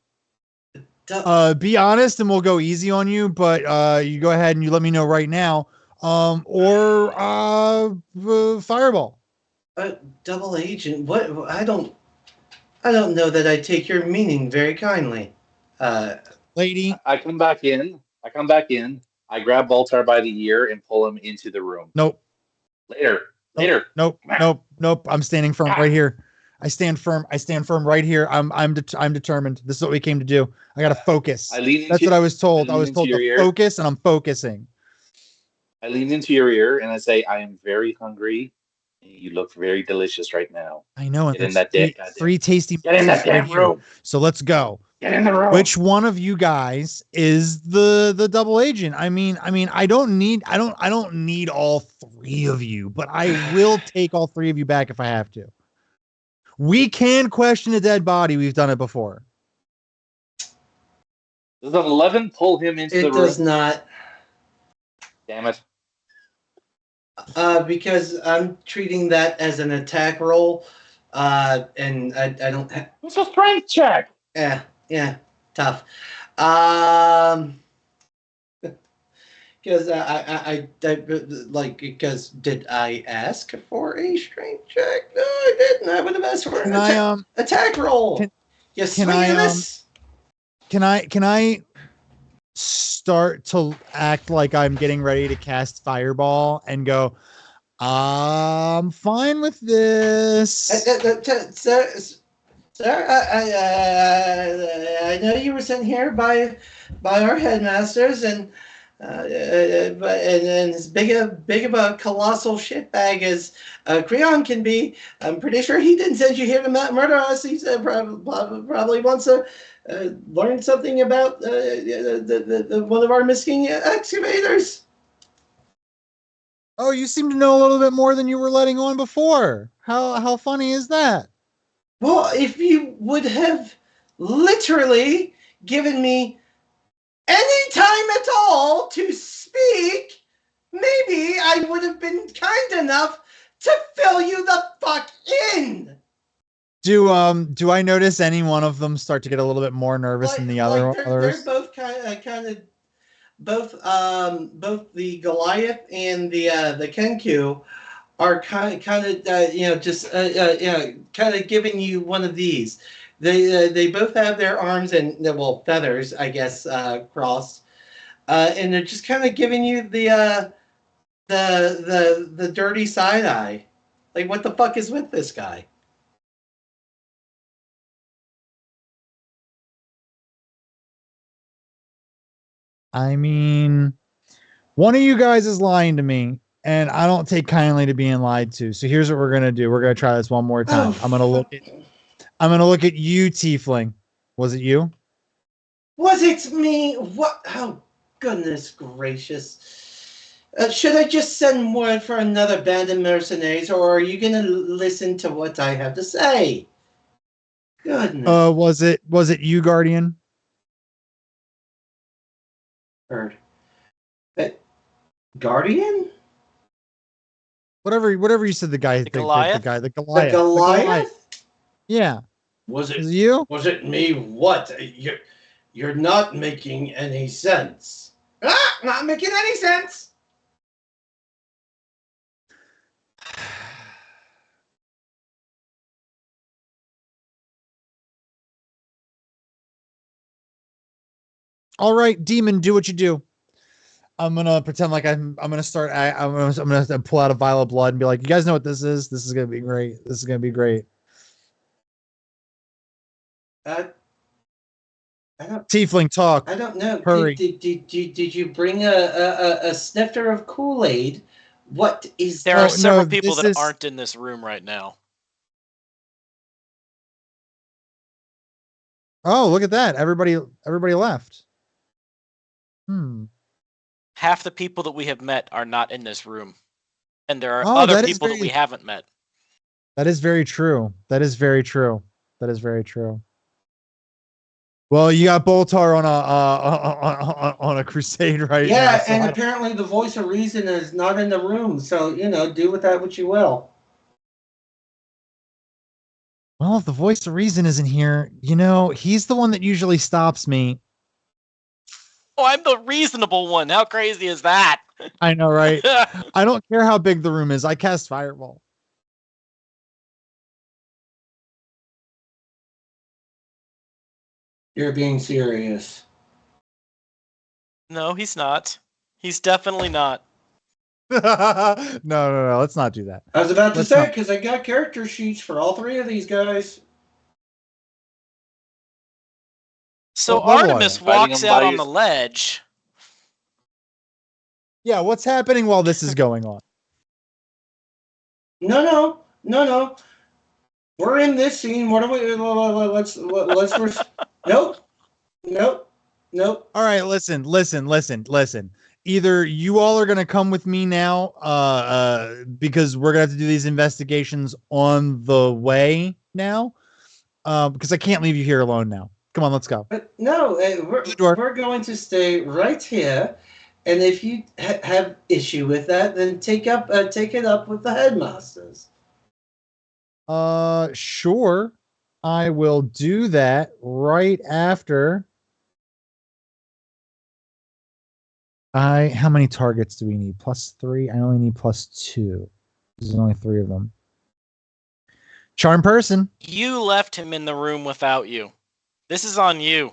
Be honest and we'll go easy on you, but you go ahead and you let me know right now. Or Fireball. Double agent? What? I don't know that I take your meaning very kindly. Lady. I come back in. I grab Baltar by the ear and pull him into the room. Nope. Later. Nope. I'm standing firm right here. I stand firm right here. I'm determined. This is what we came to do. I gotta focus. That's what I was told. I was told to focus, and I'm focusing. I lean into your ear and I say, I am very hungry. You look very delicious right now. I know, and Get in there's that three tasty Get in that damn room. So let's go. Get in the room. Which one of you guys is the double agent? I mean, I don't need all three of you, but I will take all three of you back if I have to. We can question a dead body. We've done it before. Does an 11 pull him into the room? It does not. Damn it. Because I'm treating that as an attack roll, and I don't have. It's a strength check. Yeah, tough. Because because did I ask for a strength check? No, I didn't. I would have asked for an attack roll. Can I start to act like I'm getting ready to cast Fireball and go, I'm fine with this. Sir, I know you were sent here by our headmasters, and as big of a colossal shitbag as Creon can be, I'm pretty sure he didn't send you here to murder us. He said probably wants to learn something about the one of our missing excavators. Oh, you seem to know a little bit more than you were letting on before. How funny is that? Well, if you would have literally given me any time at all to speak, maybe I would have been kind enough to fill you the fuck in. Do I notice any one of them start to get a little bit more nervous than the others? They're both kind of both the Goliath and the Kenku are kind of kind of giving you one of these. They both have their arms and feathers, I guess, crossed, and they're just kind of giving you the dirty side eye. Like, what the fuck is with this guy? I mean, one of you guys is lying to me, and I don't take kindly to being lied to. So here's what we're gonna do. We're gonna try this one more time. I'm gonna look at you, Tiefling. Was it you? Was it me? What? Oh, goodness gracious. Should I just send word for another band of mercenaries, or are you gonna listen to what I have to say? Goodness. Was it you, Guardian? Heard. Guardian? Whatever you said. The Goliath. The Goliath? Yeah. Was it you? Was it me? What? You're not making any sense. Not making any sense. All right, demon, do what you do. I'm gonna pretend like I'm gonna start. I'm gonna pull out a vial of blood and be like, "You guys know what this is? This is gonna be great. This is gonna be great." I don't. Tiefling, talk. I don't know. Hurry. Did you bring a snifter of Kool-Aid? What is? There are several people that aren't in this room right now. Oh, look at that! Everybody left. Half the people that we have met are not in this room, and there are other people that we haven't met. That is very true. That is very true. Well, you got Boltar on a crusade right now. Yeah, and apparently the voice of reason is not in the room, so do with that what you will. Well, if the voice of reason isn't here, he's the one that usually stops me. Oh, I'm the reasonable one. How crazy is that? I know, right? I don't care how big the room is. I cast Fireball. You're being serious. No, he's not. He's definitely not. No. Let's not do that. I was about to Let's say, not. because I got character sheets for all three of these guys. So What level are Artemis they? Fighting walks him out by on your- the ledge. Yeah, what's happening while this is going on? No. We're in this scene. What are we? Let's first. Nope. All right, listen. Either you all are gonna come with me now, because we're gonna have to do these investigations on the way now, because I can't leave you here alone now. Come on, let's go. But no, The door. we're going to stay right here, and if you have issue with that, then take it up with the headmasters. Sure. I will do that right after. How many targets do we need? +3. I only need +2. There's only 3 of them. Charm person. You left him in the room without you. This is on you.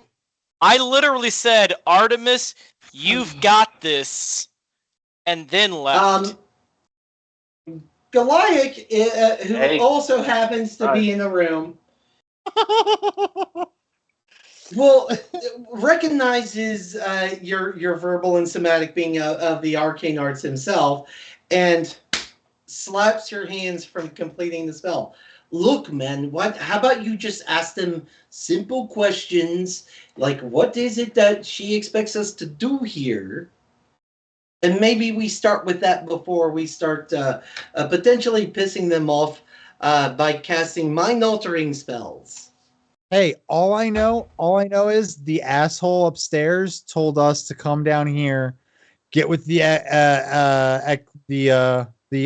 I literally said, Artemis, you've got this, and then left. Goliath, who Hey. also happens to be in the room, well, recognizes your verbal and somatic being of the arcane arts himself, and slaps your hands from completing the spell. Look, man, how about you just ask them simple questions like, what is it that she expects us to do here? And maybe we start with that before we start potentially pissing them off by casting mind-altering spells. Hey, all I know is the asshole upstairs told us to come down here, get with the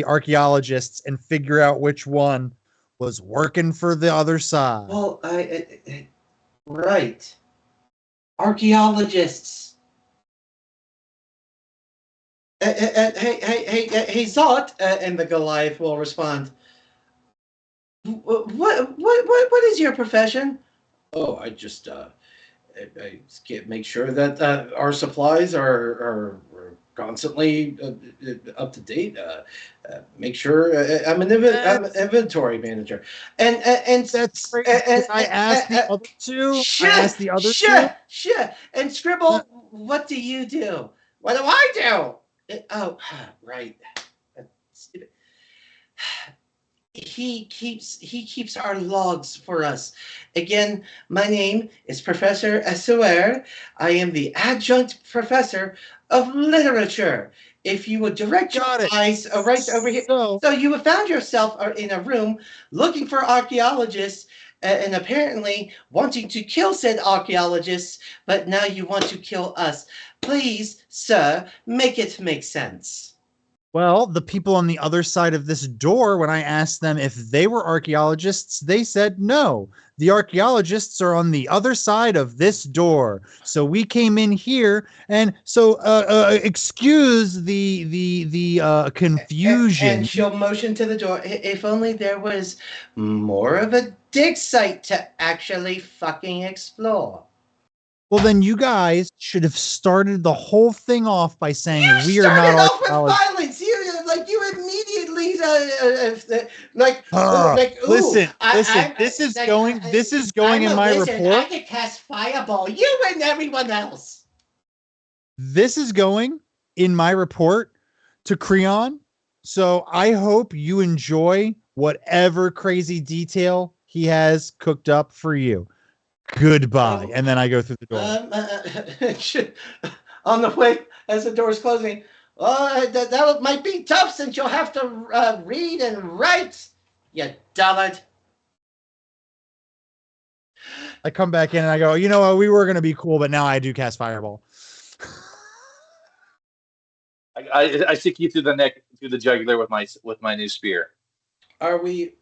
archaeologists, and figure out which one was working for the other side. Well, right. Archaeologists. Hey, Zot, and the Goliath will respond. What is your profession? Oh, I just I make sure that our supplies are constantly up to date. Make sure I'm an inventory manager, and That's crazy. I asked the other two. Sure. And Scribble, what do you do? What do I do? Right. Stupid. He keeps our logs for us. Again, my name is Professor Essuer. I am the adjunct professor of literature. If you would direct your eyes right over here. So you have found yourself in a room looking for archaeologists and apparently wanting to kill said archaeologists, but now you want to kill us. Please, sir, make it make sense. Well, the people on the other side of this door, when I asked them if they were archaeologists, they said no. The archaeologists are on the other side of this door. So we came in here, and so excuse the confusion. And she'll motion to the door. If only there was more of a dig site to actually fucking explore. Well, then you guys should have started the whole thing off by saying we are started not off with violence. You immediately listen. This is going in my report. I could cast fireball. You and everyone else. This is going in my report to Creon. So I hope you enjoy whatever crazy detail he has cooked up for you. Goodbye. And then I go through the door. On the way, as the door's closing, that might be tough since you'll have to read and write, you dullard. I come back in and I go, you know what? We were going to be cool, but now I do cast Fireball. I stick you through the neck, through the jugular with my new spear. Are we?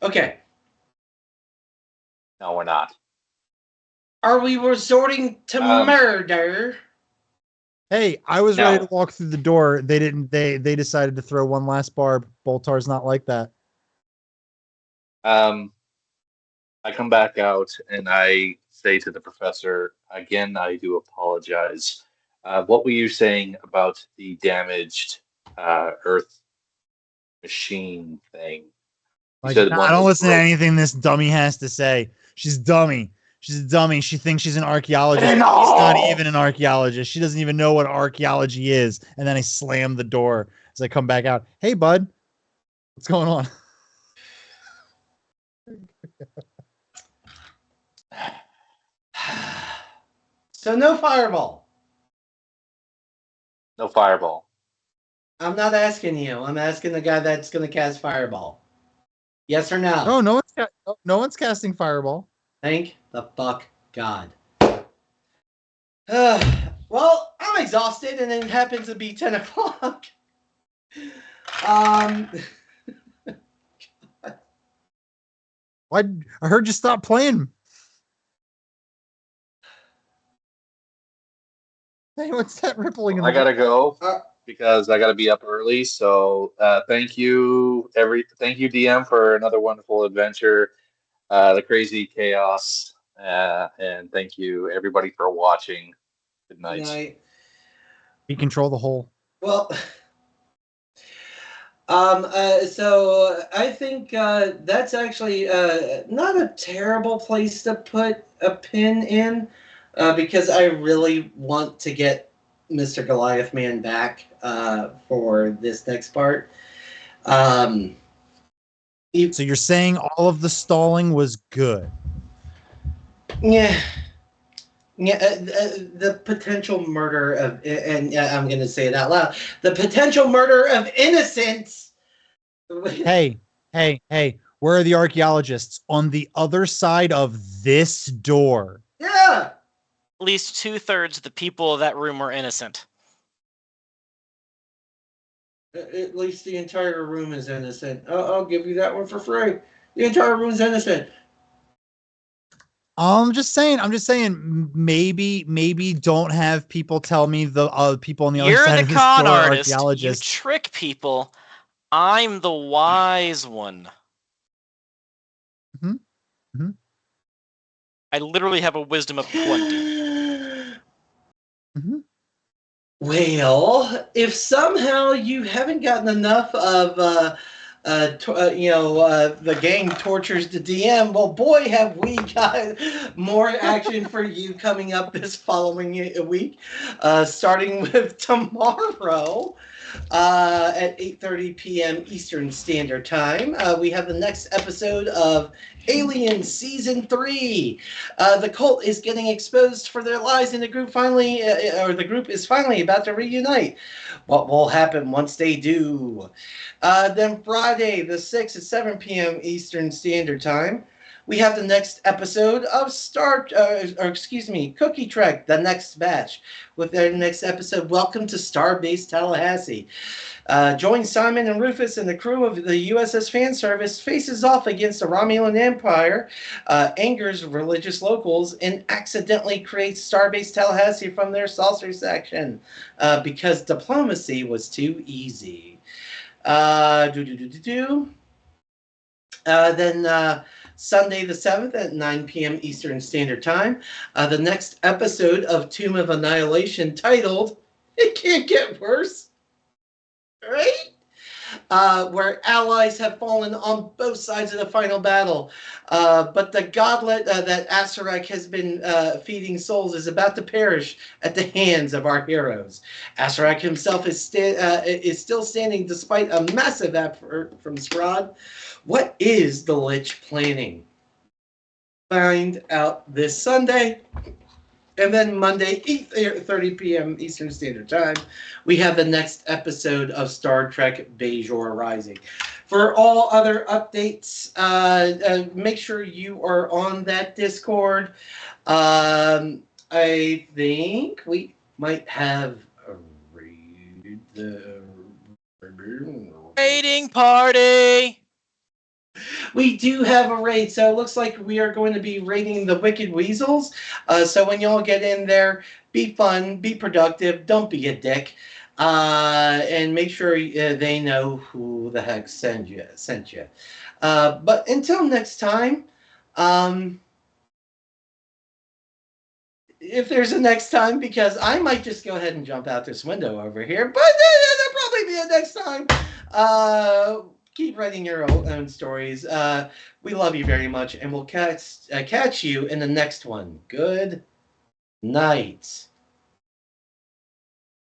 Okay. No, we're not. Are we resorting to murder? Hey, I was ready to walk through the door. They didn't. They decided to throw one last barb. Boltar's not like that. I come back out and I say to the professor, again, I do apologize. What were you saying about the damaged Earth machine thing? You Like, said I one don't was listen to broken. anything this dummy has to say. She's dummy. She's a dummy. She thinks she's an archaeologist. She's No! not even an archaeologist. She doesn't even know what archaeology is. And then I slam the door as I come back out. Hey, bud, what's going on? So no fireball. No fireball. I'm not asking you. I'm asking the guy that's going to cast fireball. Yes or no? No, no one's casting fireball. Thank the fuck God. Well, I'm exhausted, and it happens to be 10 o'clock. Why? I heard you stop playing. Hey, what's that rippling? I gotta go because I gotta be up early. So thank you, DM, for another wonderful adventure, the crazy chaos, and thank you everybody for watching. Good night. We control the whole. Well, so I think that's actually not a terrible place to put a pin in, because I really want to get Mr. Goliath Man back for this next part. So you're saying all of the stalling was good? Yeah. Yeah, the potential murder of, and I'm going to say it out loud, the potential murder of innocents. Hey, where are the archaeologists? On the other side of this door. Yeah. At least 2/3 of the people of that room were innocent. At least the entire room is innocent. I'll give you that one for free. The entire room is innocent. I'm just saying, maybe don't have people tell me the people on the other side of this You're the con door are artist. You archaeologists. trick people. I'm the wise one. Mm-hmm. Mm-hmm. I literally have a wisdom of 20. Mm-hmm. Well, if somehow you haven't gotten enough of the game tortures the DM, well, boy, have we got more action for you coming up this following week, starting with tomorrow. At 8:30 p.m. Eastern Standard Time. We have the next episode of Alien Season 3. The cult is getting exposed for their lies, and the group is finally about to reunite. What will happen once they do? Then Friday, the 6th at 7 p.m. Eastern Standard Time. We have the next episode of Cookie Trek, the next batch. With their next episode, Welcome to Starbase Tallahassee. Join Simon and Rufus and the crew of the USS Fan Service faces off against the Romulan Empire, angers religious locals, and accidentally creates Starbase Tallahassee from their saucer section because diplomacy was too easy. Then Sunday the 7th at 9 p.m. Eastern Standard Time. The next episode of Tomb of Annihilation titled, It Can't Get Worse, right? Where allies have fallen on both sides of the final battle. But the goblet that Asarak has been feeding souls is about to perish at the hands of our heroes. Asarak himself is still standing despite a massive effort from Strahd. What is the Lich planning? Find out this Sunday. And then Monday, 8:30 p.m. Eastern Standard Time, we have the next episode of Star Trek Bajor Rising. For all other updates, make sure you are on that Discord. I think we might have a Raiding party! We do have a raid, so it looks like we are going to be raiding the Wicked Weasels. So when y'all get in there, be fun, be productive, don't be a dick, and make sure they know who the heck sent you. But until next time, if there's a next time, because I might just go ahead and jump out this window over here, but there'll probably be a next time. Keep writing your own stories. We love you very much, and we'll catch you in the next one. Good night.